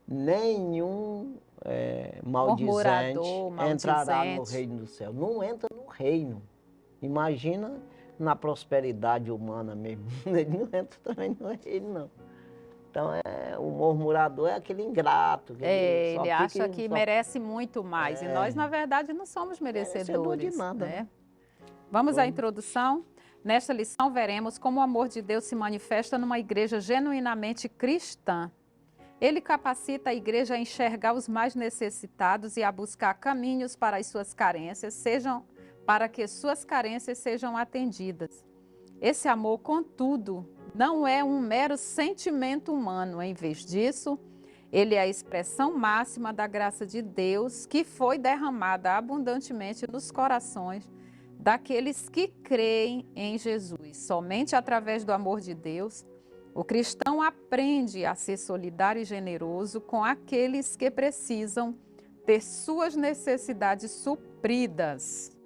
Nenhum maldizente murmurador, entrará no maldizente. reino do céu. Não entra no reino. Imagina na prosperidade humana mesmo. Ele não entra também no reino, não. Então, o murmurador é aquele ingrato, que ele só Ele fica... acha que merece muito mais. E nós, na verdade, não somos merecedor de merecedores. nada, Né? né? Vamos à introdução? Nesta lição, veremos como o amor de Deus se manifesta numa igreja genuinamente cristã. Ele capacita a igreja a enxergar os mais necessitados e a buscar caminhos para as suas carências, para que suas carências sejam atendidas. Esse amor, contudo, não é um mero sentimento humano. Em vez disso, ele é a expressão máxima da graça de Deus que foi derramada abundantemente nos corações daqueles que creem em Jesus. Somente através do amor de Deus, o cristão aprende a ser solidário e generoso com aqueles que precisam ter suas necessidades supridas.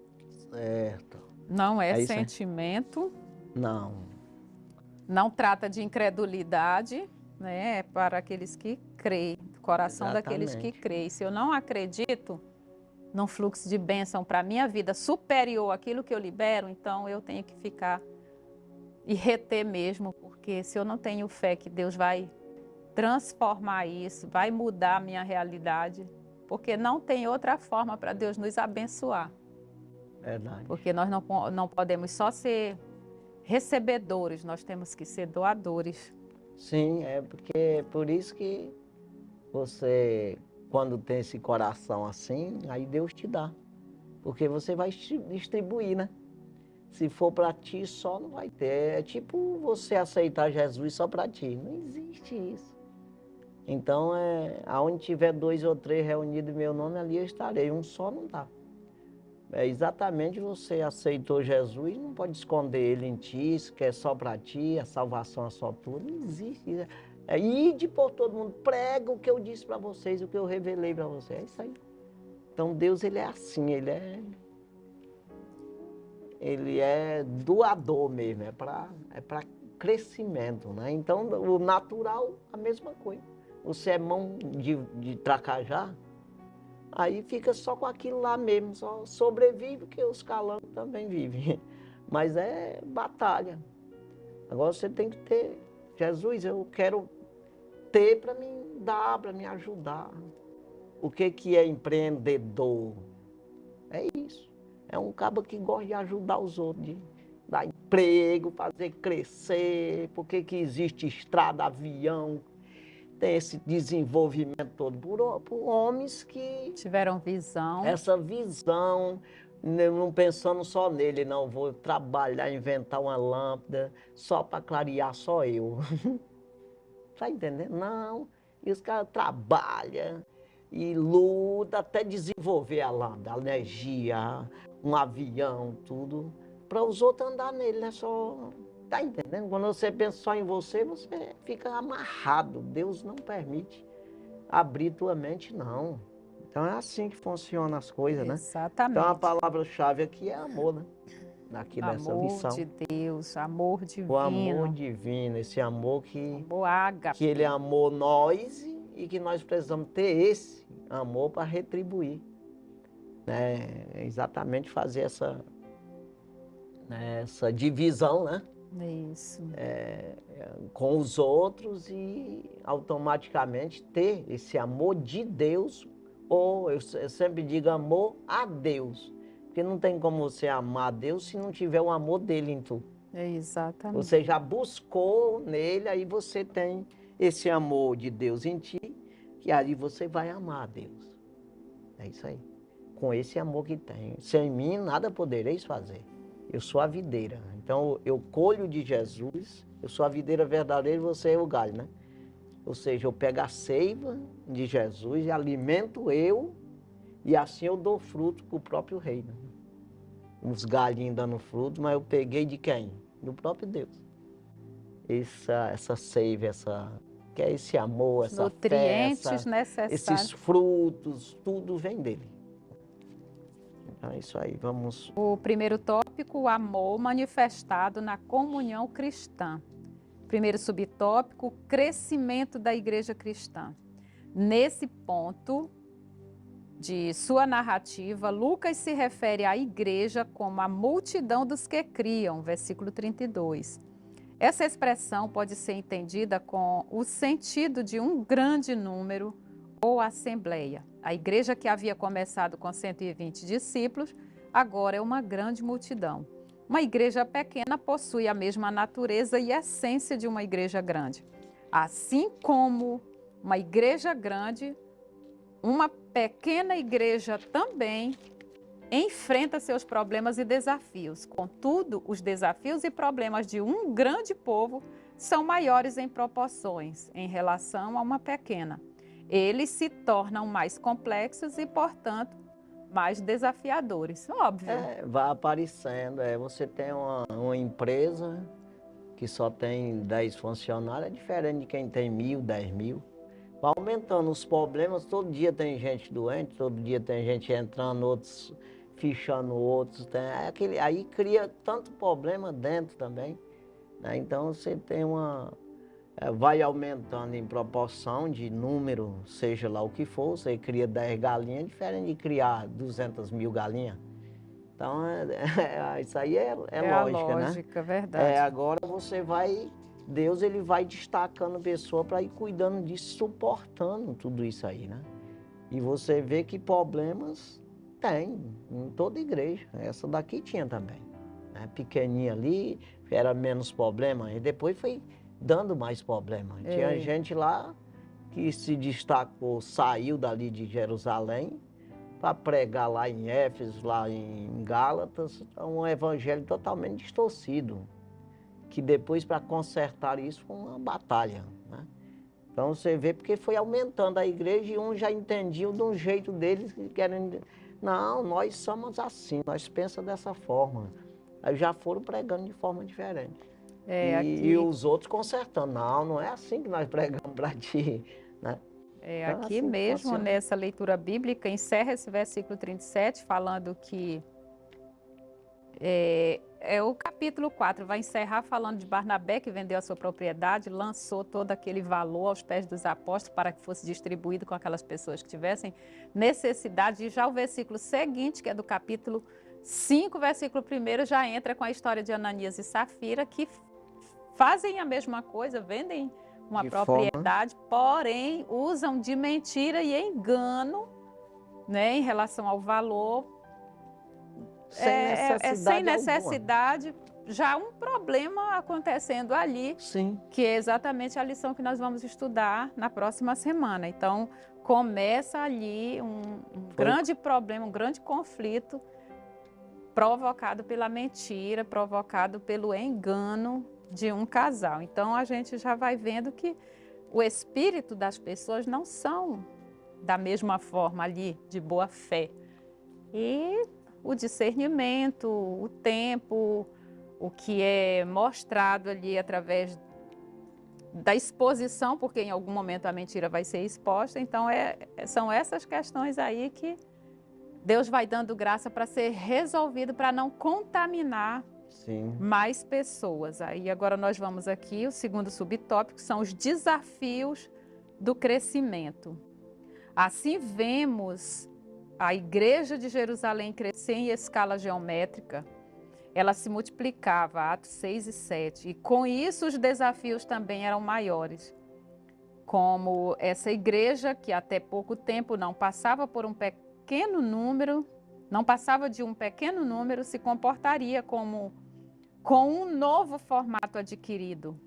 Certo. Não é isso aí. sentimento, Não trata de incredulidade, né? É para aqueles que creem, coração daqueles que creem. Se eu não acredito num fluxo de bênção para a minha vida superior àquilo que eu libero, então eu tenho que ficar e reter mesmo, porque se eu não tenho fé que Deus vai transformar isso, vai mudar a minha realidade, porque não tem outra forma para Deus nos abençoar. Verdade. Porque nós não podemos só ser recebedores, nós temos que ser doadores. Sim, porque por isso que você, quando tem esse coração assim, aí Deus te dá. Porque você vai distribuir, né? Se for para ti, só não vai ter. É tipo você aceitar Jesus só para ti. Não existe isso. Então, aonde tiver 2 ou 3 reunidos em meu nome, ali eu estarei. Um só não dá. É exatamente, você aceitou Jesus, não pode esconder ele em ti, que é só para ti, a salvação é só tua. Não existe. Ide por todo mundo, prega o que eu disse para vocês, o que eu revelei para vocês. É isso aí. Então Deus, ele é assim, ele é doador mesmo, é para crescimento, né? Então o natural, a mesma coisa. Você é mão de tracajá, aí fica só com aquilo lá mesmo, só sobrevive, porque os calangos também vivem. Mas é batalha. Agora você tem que ter, Jesus, eu quero ter para me dar, para me ajudar. O que é empreendedor? É isso. É um cabo que gosta de ajudar os outros, de dar emprego, fazer crescer. Por que existe estrada, avião? Tem esse desenvolvimento todo por homens que tiveram visão. Essa visão, não pensando só nele, não, vou trabalhar, inventar uma lâmpada só para clarear só eu. Tá entendendo? Não. E os caras trabalham e lutam até desenvolver a lâmpada, a energia, um avião, tudo, para os outros andar nele, né? Só. Tá entendendo? Quando você pensa só em você, você fica amarrado. Deus não permite abrir tua mente, não. Então é assim que funcionam as coisas, né? Exatamente. Então a palavra-chave aqui é amor, né? Aqui nessa lição. Amor de Deus, amor divino. O amor divino, esse amor amor ágape. que ele amou nós e que nós precisamos ter esse amor para retribuir. Exatamente fazer essa divisão, né? Isso. Com os outros e automaticamente ter esse amor de Deus, ou eu sempre digo amor a Deus, porque não tem como você amar a Deus se não tiver o amor dele em tu. Exatamente. Você já buscou nele, aí você tem esse amor de Deus em ti, que aí você vai amar a Deus. É isso aí. Com esse amor que tem. Sem mim nada podereis fazer. Eu sou a videira. Então eu colho de Jesus, eu sou a videira verdadeira e você é o galho, né? Ou seja, eu pego a seiva de Jesus e alimento eu, e assim eu dou fruto para o próprio reino. Os galhinhos dando fruto, mas eu peguei de quem? Do próprio Deus. Essa seiva, que é esse amor, essa nutrientes fé, necessários. Esses frutos, tudo vem dele. Então é isso aí, vamos... O primeiro tópico, o amor manifestado na comunhão cristã. Primeiro subtópico, crescimento da igreja cristã. Nesse ponto, de sua narrativa, Lucas se refere à igreja como a multidão dos que criam, versículo 32. Essa expressão pode ser entendida com o sentido de um grande número ou assembleia. A igreja que havia começado com 120 discípulos, agora é uma grande multidão. Uma igreja pequena possui a mesma natureza e essência de uma igreja grande. Assim como uma igreja grande, uma pequena igreja também enfrenta seus problemas e desafios. Contudo, os desafios e problemas de um grande povo são maiores em proporções em relação a uma pequena. Eles se tornam mais complexos e, portanto, mais desafiadores. Óbvio. Vai aparecendo. Você tem uma empresa que só tem 10 funcionários, é diferente de quem tem 1.000, 10.000. Vai aumentando os problemas, todo dia tem gente doente, todo dia tem gente entrando, outros fichando outros. Aí cria tanto problema dentro também, né? Então você tem vai aumentando em proporção de número, seja lá o que for. Você cria 10 galinhas, diferente de criar 200.000 galinhas. Então, isso aí é lógica, né? A lógica, verdade. Agora Deus ele vai destacando a pessoa para ir cuidando disso, suportando tudo isso aí, né? E você vê que problemas tem em toda igreja. Essa daqui tinha também, né? Pequenininha ali, era menos problema, e depois foi dando mais problema. Tinha gente lá que se destacou, saiu dali de Jerusalém para pregar lá em Éfeso, lá em Gálatas, um evangelho totalmente distorcido, que depois para consertar isso foi uma batalha, né? Então você vê porque foi aumentando a igreja e uns já entendiam de um jeito deles, querendo, não, nós somos assim, nós pensamos dessa forma. Aí já foram pregando de forma diferente. E os outros consertando, não é assim que nós pregamos para ti, né? Então, Aqui assim mesmo, funciona. nessa leitura bíblica, encerra esse versículo 37, falando que o capítulo 4 vai encerrar falando de Barnabé, que vendeu a sua propriedade, lançou todo aquele valor aos pés dos apóstolos para que fosse distribuído com aquelas pessoas que tivessem necessidade. E já o versículo seguinte, que é do capítulo 5, versículo 1, já entra com a história de Ananias e Safira, que fazem a mesma coisa, vendem uma propriedade, porém usam de mentira e engano, né, em relação ao valor. Sem necessidade, já um problema acontecendo ali. Sim. Que é exatamente a lição que nós vamos estudar na próxima semana. Então, começa ali um grande problema, um grande conflito provocado pela mentira, provocado pelo engano de um casal. Então, a gente já vai vendo que o espírito das pessoas não são da mesma forma ali, de boa fé. E o discernimento, o tempo, o que é mostrado ali através da exposição, porque em algum momento a mentira vai ser exposta. Então, são essas questões aí que Deus vai dando graça para ser resolvido, para não contaminar mais pessoas. Aí agora nós vamos aqui, o segundo subtópico, são os desafios do crescimento. Assim vemos a igreja de Jerusalém crescer em escala geométrica. Ela se multiplicava, Atos 6 e 7. E com isso os desafios também eram maiores. Como essa igreja, que até pouco tempo não passava por um pequeno número, não passava de um pequeno número, se comportaria com um novo formato adquirido.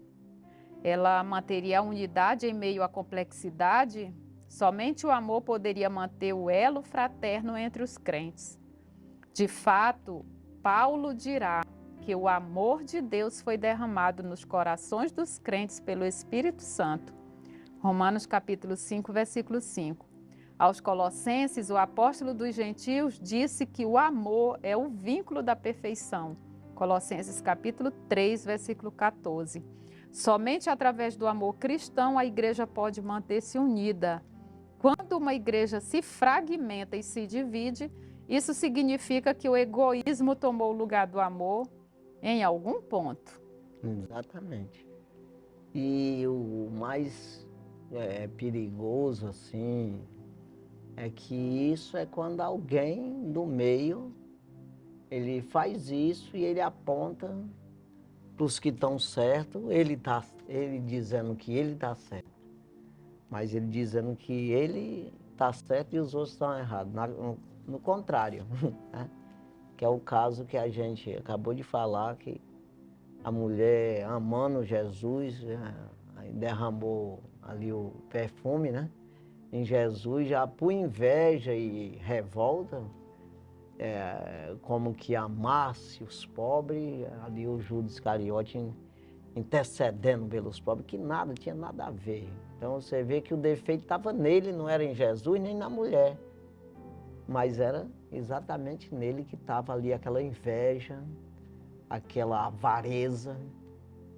Ela manteria a unidade em meio à complexidade. Somente o amor poderia manter o elo fraterno entre os crentes. De fato, Paulo dirá que o amor de Deus foi derramado nos corações dos crentes pelo Espírito Santo. Romanos capítulo 5, versículo 5. Aos Colossenses, o apóstolo dos gentios disse que o amor é o vínculo da perfeição. Colossenses capítulo 3, versículo 14. Somente através do amor cristão a igreja pode manter-se unida. Quando uma igreja se fragmenta e se divide, isso significa que o egoísmo tomou o lugar do amor em algum ponto. Exatamente. E o mais perigoso, assim, é que isso é quando alguém do meio, ele faz isso e ele aponta para os que estão certos, ele dizendo que ele está certo, mas ele dizendo que ele está certo e os outros estão errados, no contrário, né? Que é o caso que a gente acabou de falar, que a mulher amando Jesus, aí derramou ali o perfume, né? Em Jesus, já por inveja e revolta, como que amasse os pobres, ali o Judas Iscariote intercedendo pelos pobres, que nada, tinha nada a ver. Então você vê que o defeito estava nele, não era em Jesus nem na mulher, mas era exatamente nele que estava ali aquela inveja, aquela avareza,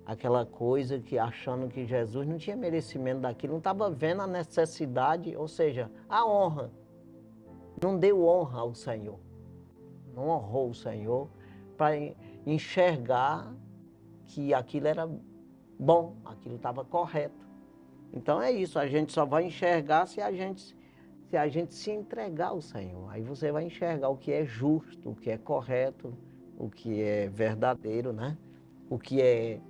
aquela coisa que achando que Jesus não tinha merecimento daquilo, não estava vendo a necessidade, ou seja, a honra. Não deu honra ao Senhor, não honrou o Senhor para enxergar que aquilo era bom, aquilo estava correto. Então é isso, a gente só vai enxergar se a gente se entregar ao Senhor. Aí você vai enxergar o que é justo, o que é correto, o que é verdadeiro, né? O que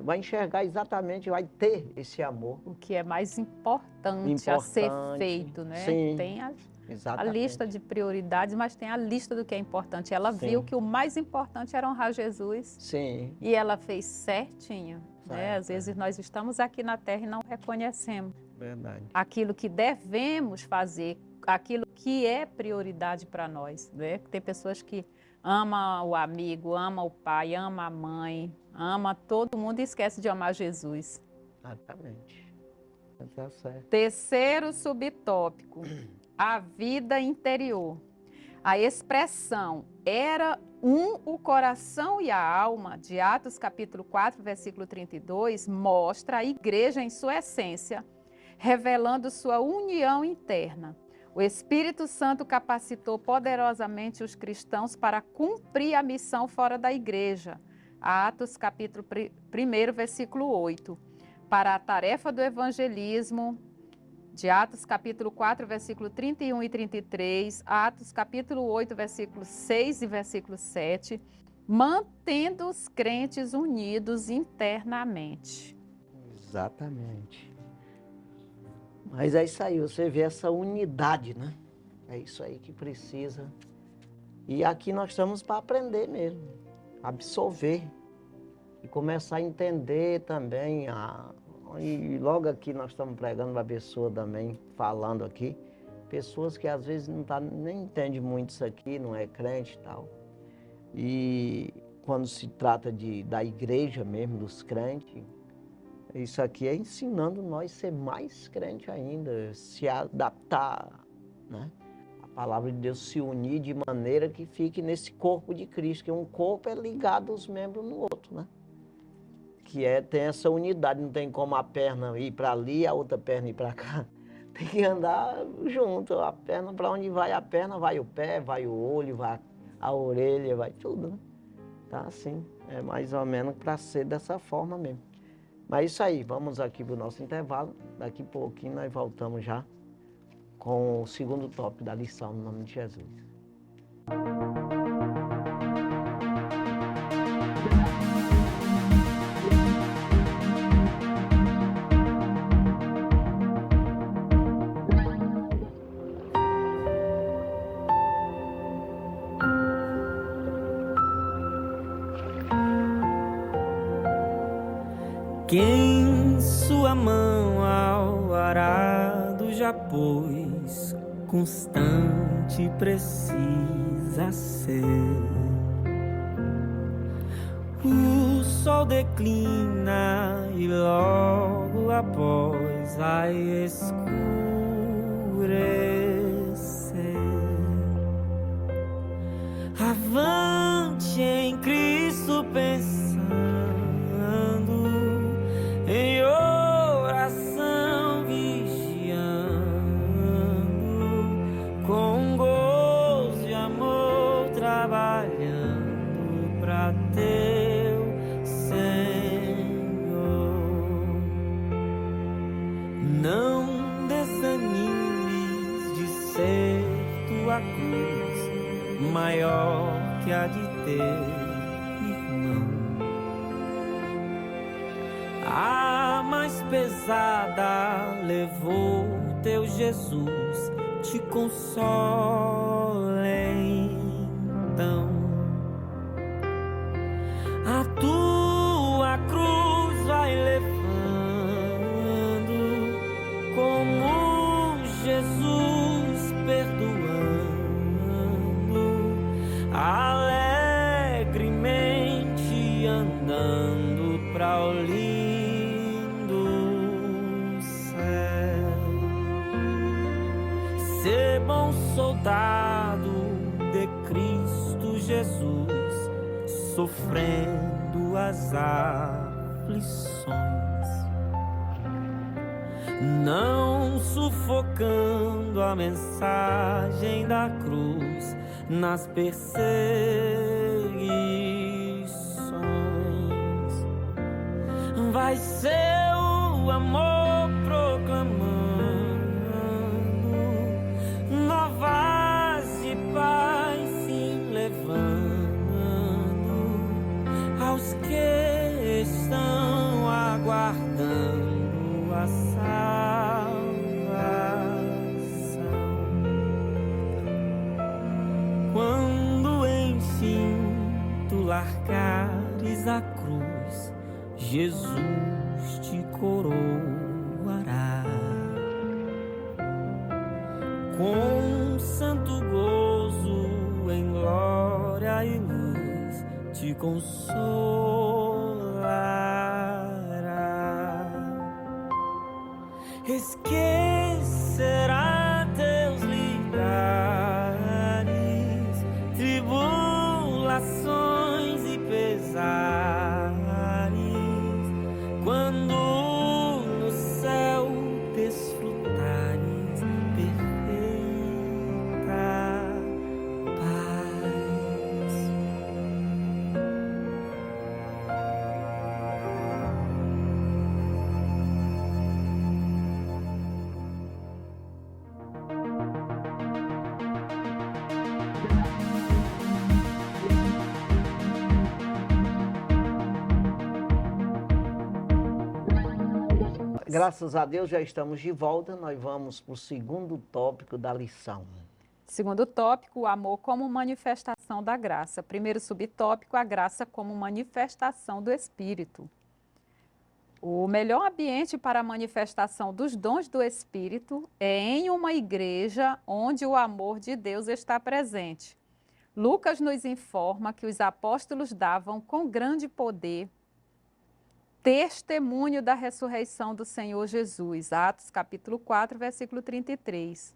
vai enxergar exatamente, vai ter esse amor. O que é mais importante a ser feito, né? Sim, tem a exatamente. lista de prioridades, mas tem a lista do que é importante. Ela viu que o mais importante era honrar Jesus. Sim. E ela fez certinho. Né? Às vezes nós estamos aqui na Terra e não reconhecemos. Verdade. Aquilo que devemos fazer, aquilo que é prioridade para nós. Né? Tem pessoas que amam o amigo, amam o pai, amam a mãe, amam todo mundo e esquece de amar Jesus. Exatamente. Tá certo. Terceiro subtópico, a vida interior. A expressão era o coração e a alma, de Atos capítulo 4, versículo 32, mostra a igreja em sua essência, revelando sua união interna. O Espírito Santo capacitou poderosamente os cristãos para cumprir a missão fora da igreja. Atos capítulo 1, versículo 8. Para a tarefa do evangelismo, de Atos capítulo 4, versículo 31 e 33, Atos capítulo 8, versículo 6 e versículo 7, mantendo os crentes unidos internamente. Exatamente. Mas é isso aí, você vê essa unidade, né? É isso aí que precisa. E aqui nós estamos para aprender mesmo, absorver e começar a entender também. E logo aqui nós estamos pregando uma pessoa também, falando aqui, pessoas que às vezes nem entendem muito isso aqui, não é crente e tal. E quando se trata da igreja mesmo, dos crentes, isso aqui é ensinando nós a ser mais crente ainda, se adaptar, né? A palavra de Deus se unir de maneira que fique nesse corpo de Cristo, que um corpo é ligado os membros no outro, né? Que tem essa unidade, não tem como a perna ir para ali e a outra perna ir para cá. Tem que andar junto, a perna, para onde vai a perna, vai o pé, vai o olho, vai a orelha, vai tudo, né? Tá assim, é mais ou menos para ser dessa forma mesmo. Mas é isso aí, vamos aqui para o nosso intervalo. Daqui a pouquinho nós voltamos já com o segundo tópico da lição, no nome de Jesus. Quem sua mão ao arado já pôs, constante precisa ser. O sol declina e logo após vai escurecer. Avante em Cristo pensando, em oração vigiando, com gozo e amor trabalhando pra teu Senhor. Não desanime tua cruz, maior que a de teu irmão. A mais pesada levou teu Jesus, te consola então. A tua cruz vai levando, como Jesus perdoando, alegremente andando para o lindo céu. Ser bom soldado de Cristo Jesus, sofrendo as aflições, não sufocando a mensagem da cruz nas perseguições. Vai ser o amor proclamando novas de paz se levando aos que estão aguardando a salvação. Quando enfim tu largares a cruz, Jesus te coroará com santo gozo em glória e luz, te consolará. Esquecerá teus lidares, tribulações e pesares, quando no céu desfrutares perfeita paz. Graças a Deus já estamos de volta, nós vamos para o segundo tópico da lição. Segundo tópico, o amor como manifestação da graça. Primeiro subtópico, a graça como manifestação do Espírito. O melhor ambiente para a manifestação dos dons do Espírito é em uma igreja onde o amor de Deus está presente. Lucas nos informa que os apóstolos davam com grande poder testemunho da ressurreição do Senhor Jesus. Atos capítulo 4, versículo 33.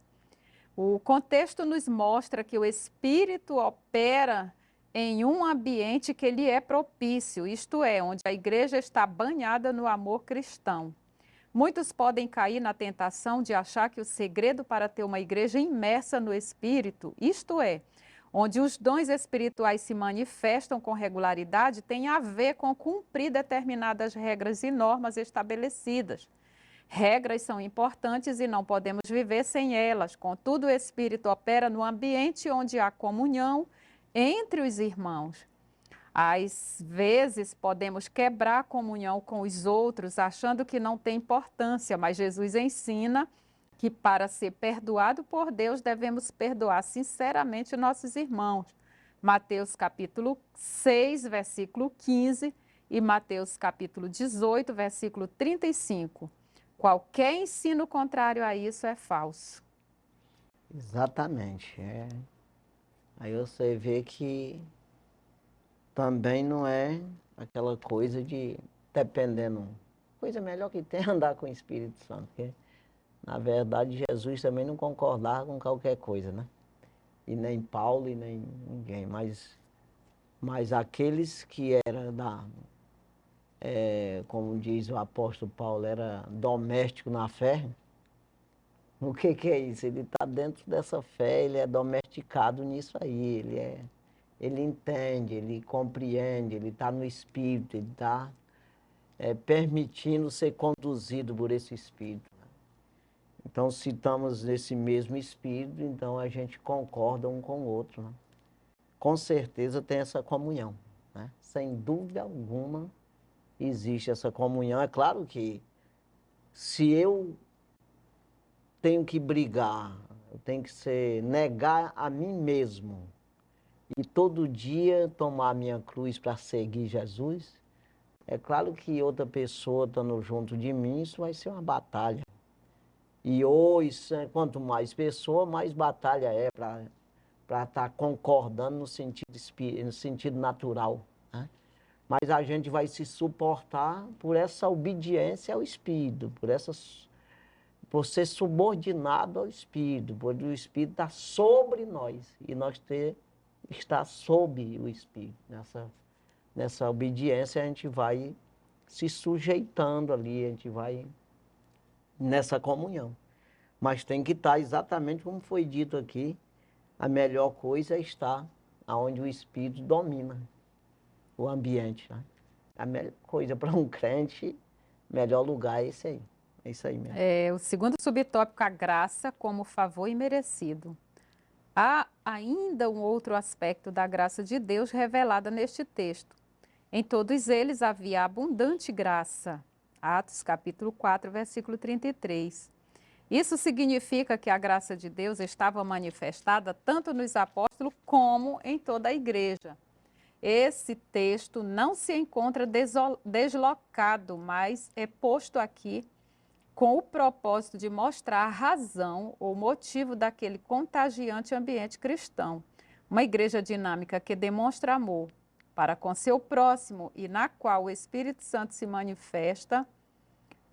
O contexto nos mostra que o Espírito opera em um ambiente que lhe é propício, isto é, onde a igreja está banhada no amor cristão. Muitos podem cair na tentação de achar que o segredo para ter uma igreja imersa no Espírito, isto é, onde os dons espirituais se manifestam com regularidade, tem a ver com cumprir determinadas regras e normas estabelecidas. Regras são importantes e não podemos viver sem elas. Contudo, o Espírito opera no ambiente onde há comunhão entre os irmãos. Às vezes, podemos quebrar a comunhão com os outros, achando que não tem importância, mas Jesus ensina que para ser perdoado por Deus, devemos perdoar sinceramente nossos irmãos. Mateus capítulo 6, versículo 15 e Mateus capítulo 18, versículo 35. Qualquer ensino contrário a isso é falso. Exatamente. Aí você vê que também não é aquela coisa de, dependendo, coisa melhor que tem é andar com o Espírito Santo, porque na verdade, Jesus também não concordava com qualquer coisa, né? E nem Paulo e nem ninguém. Mas aqueles que eram como diz o apóstolo Paulo, era doméstico na fé. O que é isso? Ele está dentro dessa fé, ele é domesticado nisso aí. Ele entende, ele compreende, ele está no Espírito, ele está permitindo ser conduzido por esse Espírito. Então, se estamos nesse mesmo espírito, então a gente concorda um com o outro, né? Com certeza tem essa comunhão, né? Sem dúvida alguma existe essa comunhão. É claro que se eu tenho que brigar, eu tenho que negar a mim mesmo e todo dia tomar a minha cruz para seguir Jesus, é claro que outra pessoa estando junto de mim, isso vai ser uma batalha. E hoje, quanto mais pessoa, mais batalha é para estar concordando no sentido natural, né? Mas a gente vai se suportar por essa obediência ao Espírito, por ser subordinado ao Espírito, por o Espírito estar sobre nós e estar sob o Espírito. Nessa obediência a gente vai se sujeitando ali, a gente vai nessa comunhão. Mas tem que estar exatamente como foi dito aqui, a melhor coisa é estar onde o Espírito domina o ambiente, né? A melhor coisa para um crente, melhor lugar é esse aí. É isso aí mesmo. O segundo subtópico, a graça como favor imerecido. Há ainda um outro aspecto da graça de Deus revelada neste texto. Em todos eles havia abundante graça. Atos capítulo 4, versículo 33. Isso significa que a graça de Deus estava manifestada tanto nos apóstolos como em toda a igreja. Esse texto não se encontra deslocado, mas é posto aqui com o propósito de mostrar a razão ou motivo daquele contagiante ambiente cristão. Uma igreja dinâmica que demonstra amor para com seu próximo e na qual o Espírito Santo se manifesta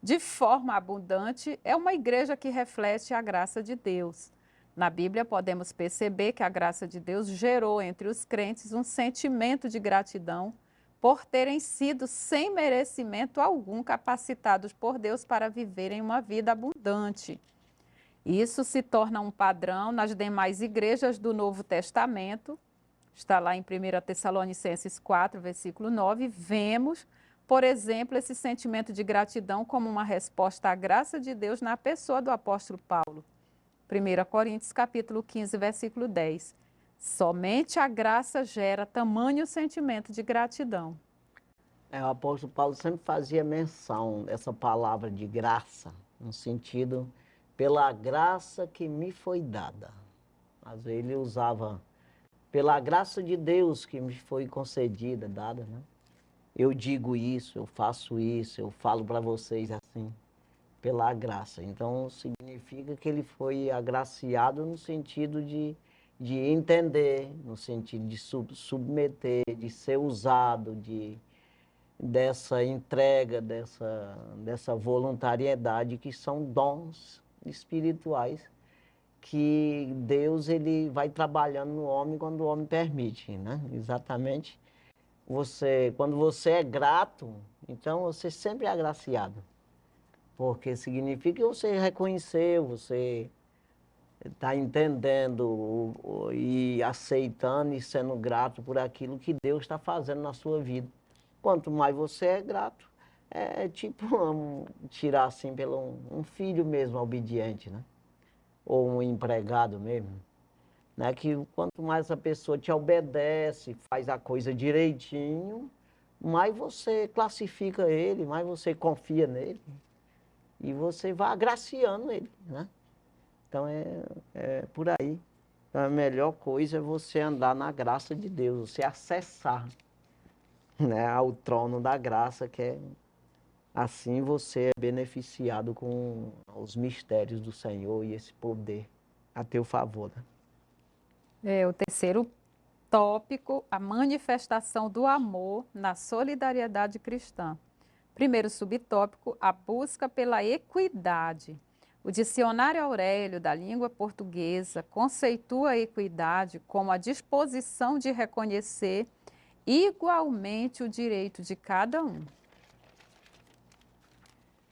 de forma abundante, é uma igreja que reflete a graça de Deus. Na Bíblia, podemos perceber que a graça de Deus gerou entre os crentes um sentimento de gratidão por terem sido, sem merecimento algum, capacitados por Deus para viverem uma vida abundante. Isso se torna um padrão nas demais igrejas do Novo Testamento. Está lá em 1 Tessalonicenses 4, versículo 9. Vemos, por exemplo, esse sentimento de gratidão como uma resposta à graça de Deus na pessoa do apóstolo Paulo. 1 Coríntios capítulo 15, versículo 10. Somente a graça gera tamanho sentimento de gratidão. O apóstolo Paulo sempre fazia menção dessa palavra de graça, no sentido, pela graça que me foi dada. Às vezes ele usava, pela graça de Deus que me foi concedida, dada, né? Eu digo isso, eu faço isso, eu falo para vocês assim, pela graça. Então, significa que ele foi agraciado no sentido de entender, no sentido de submeter, de ser usado, dessa entrega, dessa voluntariedade, que são dons espirituais que Deus ele vai trabalhando no homem quando o homem permite, né? Exatamente. Quando você é grato, então você sempre é agraciado. Porque significa que você reconheceu, você está entendendo e aceitando e sendo grato por aquilo que Deus está fazendo na sua vida. Quanto mais você é grato, é tipo tirar assim pelo um filho mesmo obediente, né? Ou um empregado mesmo. Né? Que quanto mais a pessoa te obedece, faz a coisa direitinho, mais você classifica ele, mais você confia nele e você vai agraciando ele, né? Então é por aí. Então, a melhor coisa é você andar na graça de Deus, você acessar, né, ao trono da graça, que é assim você é beneficiado com os mistérios do Senhor e esse poder a teu favor, né? O terceiro tópico, a manifestação do amor na solidariedade cristã. Primeiro subtópico, a busca pela equidade. O dicionário Aurélio da língua portuguesa conceitua a equidade como a disposição de reconhecer igualmente o direito de cada um.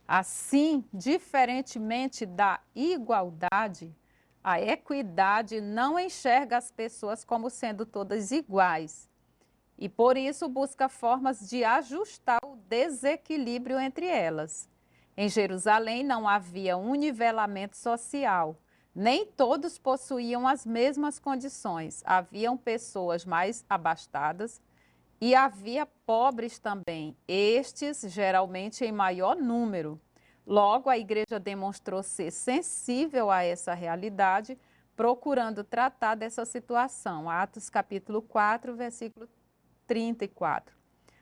Assim, diferentemente da igualdade, a equidade não enxerga as pessoas como sendo todas iguais e, por isso, busca formas de ajustar o desequilíbrio entre elas. Em Jerusalém não havia um nivelamento social. Nem todos possuíam as mesmas condições. Haviam pessoas mais abastadas e havia pobres também, estes geralmente em maior número. Logo, a igreja demonstrou ser sensível a essa realidade, procurando tratar dessa situação. Atos capítulo 4, versículo 34.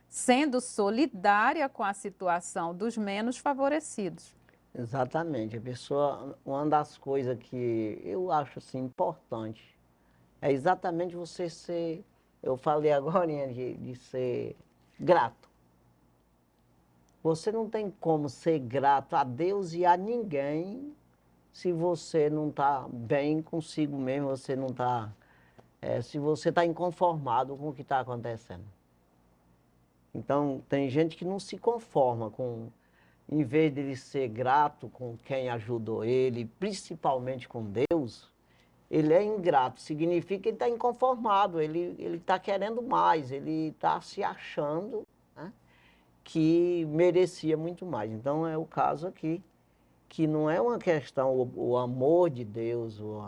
Sendo solidária com a situação dos menos favorecidos. Exatamente. A pessoa, uma das coisas que eu acho assim importante é exatamente você ser, eu falei agora de ser grato. Você não tem como ser grato a Deus e a ninguém se você não está bem consigo mesmo, você não está, se você está inconformado com o que está acontecendo. Então, tem gente que não se conforma com, em vez de ele ser grato com quem ajudou ele, principalmente com Deus, ele é ingrato. Significa que ele está inconformado, ele está querendo mais, ele está se achando, né, que merecia muito mais. Então, é o caso aqui, que não é uma questão, o amor de Deus, ou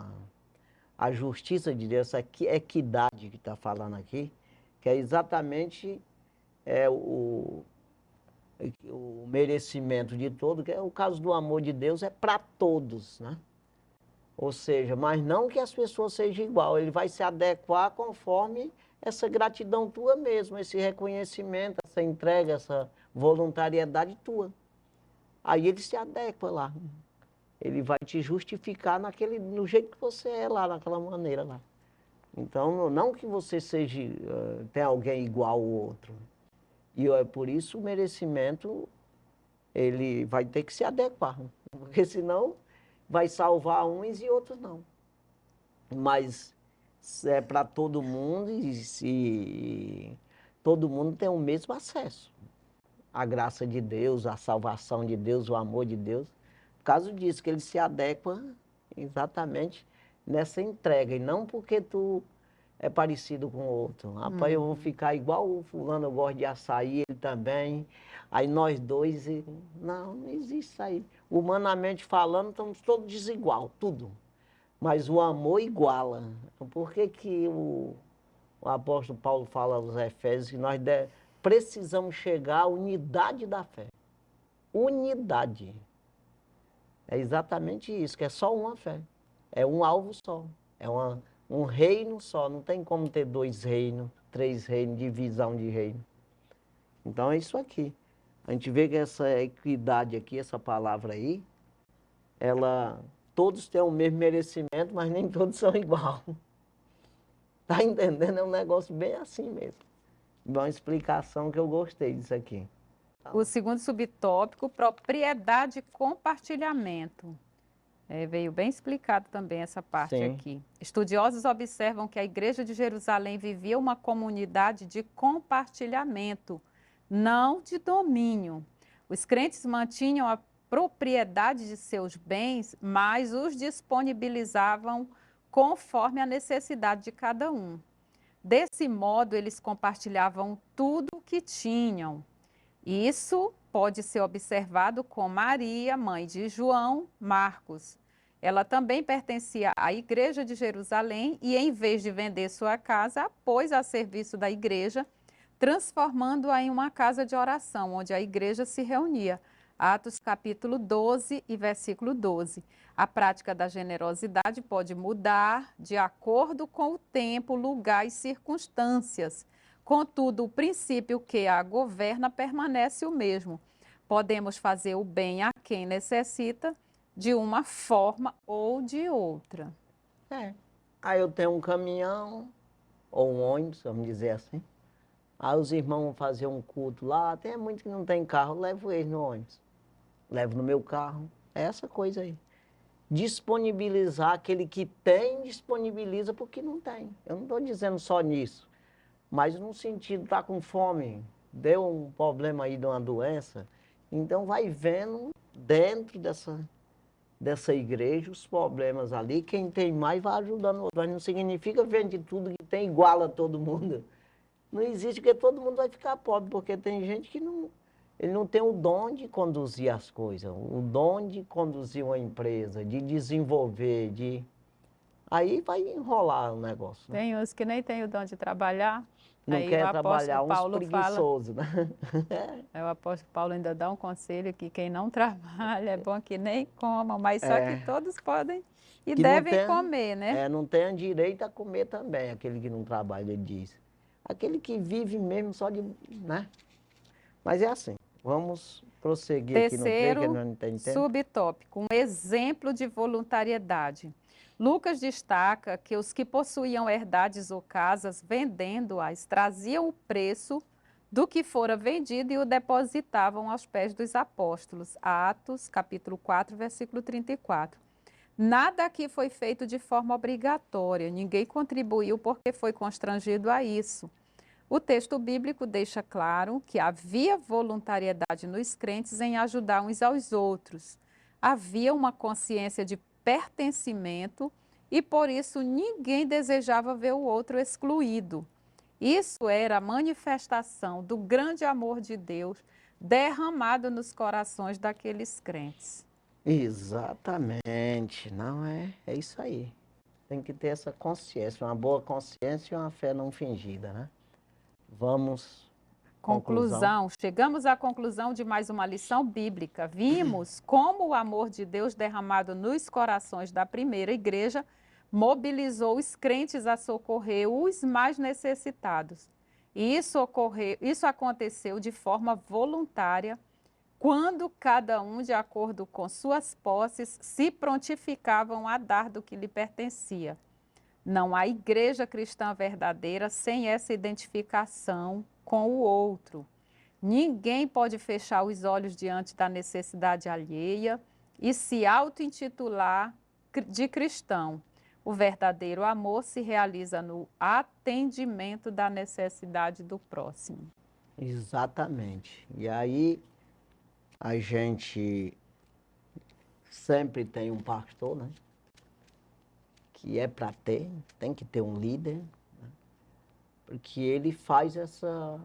a justiça de Deus, essa equidade que está falando aqui, que é exatamente o merecimento de todo, que é o caso do amor de Deus, é para todos, né? Ou seja, mas não que as pessoas sejam igual, ele vai se adequar conforme essa gratidão tua mesmo, esse reconhecimento, essa entrega, essa voluntariedade tua. Aí ele se adequa lá. Ele vai te justificar no jeito que você é lá, naquela maneira lá. Então, não que você seja, tem alguém igual ao outro. E por isso o merecimento, ele vai ter que se adequar, porque senão vai salvar uns e outros não. Mas é para todo mundo e todo mundo tem o mesmo acesso à graça de Deus, à salvação de Deus, o amor de Deus. Por causa disso, que ele se adequa exatamente nessa entrega, e não porque tu é parecido com o outro. Rapaz, eu vou ficar igual o fulano, eu gosto de açaí, ele também. Aí nós dois, não existe isso aí. Humanamente falando, estamos todos desigual, tudo. Mas o amor iguala. Por que o apóstolo Paulo fala aos Efésios que nós precisamos chegar à unidade da fé? Unidade. É exatamente isso, que é só uma fé. É um alvo só. É um reino só. Não tem como ter 2 reinos, 3 reinos, divisão de reino. Então é isso aqui. A gente vê que essa equidade aqui, essa palavra aí, todos têm o mesmo merecimento, mas nem todos são igual. Tá entendendo? É um negócio bem assim mesmo. Uma explicação que eu gostei disso aqui. O segundo subtópico, propriedade e compartilhamento. Veio bem explicado também essa parte Sim. aqui. Estudiosos observam que a Igreja de Jerusalém vivia uma comunidade de compartilhamento, não de domínio. Os crentes mantinham a propriedade de seus bens, mas os disponibilizavam conforme a necessidade de cada um. Desse modo, eles compartilhavam tudo o que tinham. Isso pode ser observado com Maria, mãe de João Marcos. Ela também pertencia à Igreja de Jerusalém e, em vez de vender sua casa, a pôs a serviço da igreja, transformando-a em uma casa de oração, onde a igreja se reunia. Atos capítulo 12 e versículo 12. A prática da generosidade pode mudar de acordo com o tempo, lugar e circunstâncias. Contudo, o princípio que a governa permanece o mesmo. Podemos fazer o bem a quem necessita de uma forma ou de outra. Aí eu tenho um caminhão, ou um ônibus, vamos dizer assim. Aí os irmãos vão fazer um culto lá, tem muito que não tem carro, eu levo eles no ônibus. Levo no meu carro, é essa coisa aí. Disponibilizar, aquele que tem, disponibiliza porque não tem. Eu não estou dizendo só nisso, mas no sentido, está com fome, deu um problema aí de uma doença, então vai vendo dentro dessa igreja os problemas ali, quem tem mais vai ajudando o outro. Mas não significa vende tudo que tem igual a todo mundo. Não existe, porque todo mundo vai ficar pobre, porque tem gente que ele não tem o dom de conduzir as coisas, o dom de conduzir uma empresa, de desenvolver, de... Aí vai enrolar o negócio, né? Tem uns que nem têm o dom de trabalhar. Não Aí o quer apóstolo trabalhar, uns Paulo fala, preguiçosos, né? o apóstolo Paulo ainda dá um conselho que quem não trabalha é bom que nem coma, mas só que todos podem e Que não devem tem, comer, né? não tem direito a comer também, aquele que não trabalha, ele diz. Aquele que vive mesmo só de, né? Mas é assim, vamos prosseguir aqui no 3, que Terceiro não tem tempo. subtópico, um exemplo de voluntariedade. Lucas destaca que os que possuíam herdades ou casas, vendendo-as, traziam o preço do que fora vendido e o depositavam aos pés dos apóstolos. Atos, capítulo 4, versículo 34. Nada aqui foi feito de forma obrigatória, ninguém contribuiu porque foi constrangido a isso. O texto bíblico deixa claro que havia voluntariedade nos crentes em ajudar uns aos outros. Havia uma consciência de pertencimento e por isso ninguém desejava ver o outro excluído. Isso era a manifestação do grande amor de Deus derramado nos corações daqueles crentes. Exatamente, não é isso aí. Tem que ter essa consciência, uma boa consciência e uma fé não fingida, né? Vamos, conclusão. Chegamos à conclusão de mais uma lição bíblica. Vimos como o amor de Deus derramado nos corações da primeira igreja mobilizou os crentes a socorrer os mais necessitados. E isso aconteceu de forma voluntária, quando cada um, de acordo com suas posses, se prontificavam a dar do que lhe pertencia. Não há igreja cristã verdadeira sem essa identificação com o outro. Ninguém pode fechar os olhos diante da necessidade alheia e se auto-intitular de cristão. O verdadeiro amor se realiza no atendimento da necessidade do próximo. Exatamente. E aí, a gente sempre tem um pastor, né? Que é para ter, tem que ter um líder, né? Porque ele faz essa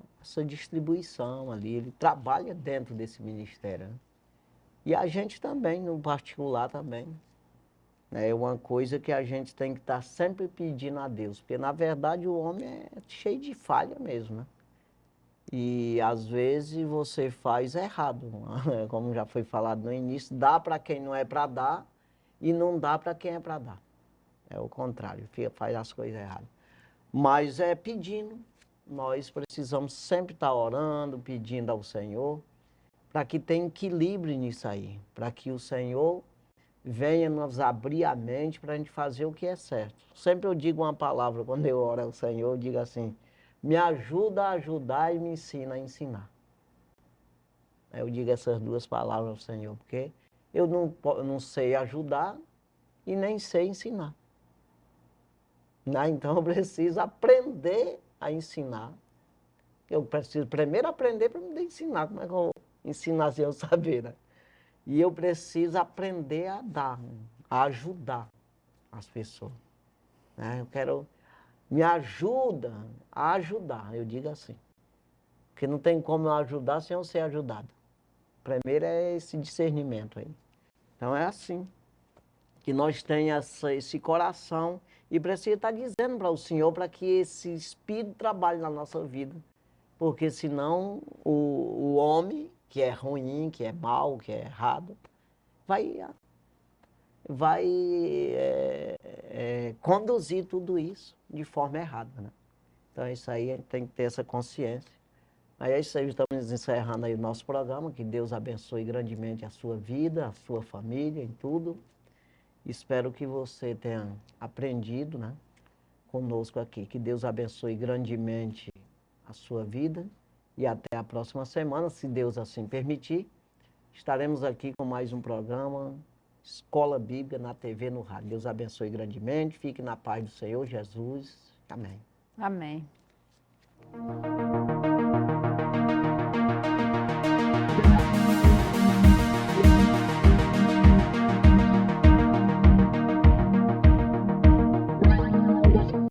distribuição ali, ele trabalha dentro desse ministério, né? E a gente também, no particular também. É uma coisa que a gente tem que estar sempre pedindo a Deus, porque na verdade o homem é cheio de falha mesmo, né? E às vezes você faz errado, como já foi falado no início, dá para quem não é para dar e não dá para quem é para dar. É o contrário, faz as coisas erradas. Mas é pedindo, nós precisamos sempre estar orando, pedindo ao Senhor, para que tenha equilíbrio nisso aí, para que o Senhor venha nos abrir a mente para a gente fazer o que é certo. Sempre eu digo uma palavra, quando eu oro ao Senhor, eu digo assim, me ajuda a ajudar e me ensina a ensinar. Eu digo essas duas palavras ao Senhor, porque eu não sei ajudar e nem sei ensinar. Então eu preciso aprender a ensinar. Eu preciso primeiro aprender para me ensinar. Como é que eu vou ensinar sem eu saber, né? E eu preciso aprender a dar, a ajudar as pessoas, né? Eu quero, me ajuda a ajudar, eu digo assim. Porque não tem como eu ajudar sem eu ser ajudado. Primeiro é esse discernimento aí. Então é assim, que nós tenhamos esse coração e precisa estar dizendo para o Senhor para que esse Espírito trabalhe na nossa vida. Porque senão o homem, que é ruim, que é mau, que é errado, vai conduzir tudo isso de forma errada, né? Então isso aí a gente tem que ter essa consciência. Aí é isso aí, estamos encerrando aí o nosso programa, que Deus abençoe grandemente a sua vida, a sua família, em tudo. Espero que você tenha aprendido, né, conosco aqui. Que Deus abençoe grandemente a sua vida e até a próxima semana, se Deus assim permitir. Estaremos aqui com mais um programa, Escola Bíblica na TV, no rádio. Deus abençoe grandemente, fique na paz do Senhor Jesus. Amém. Amém.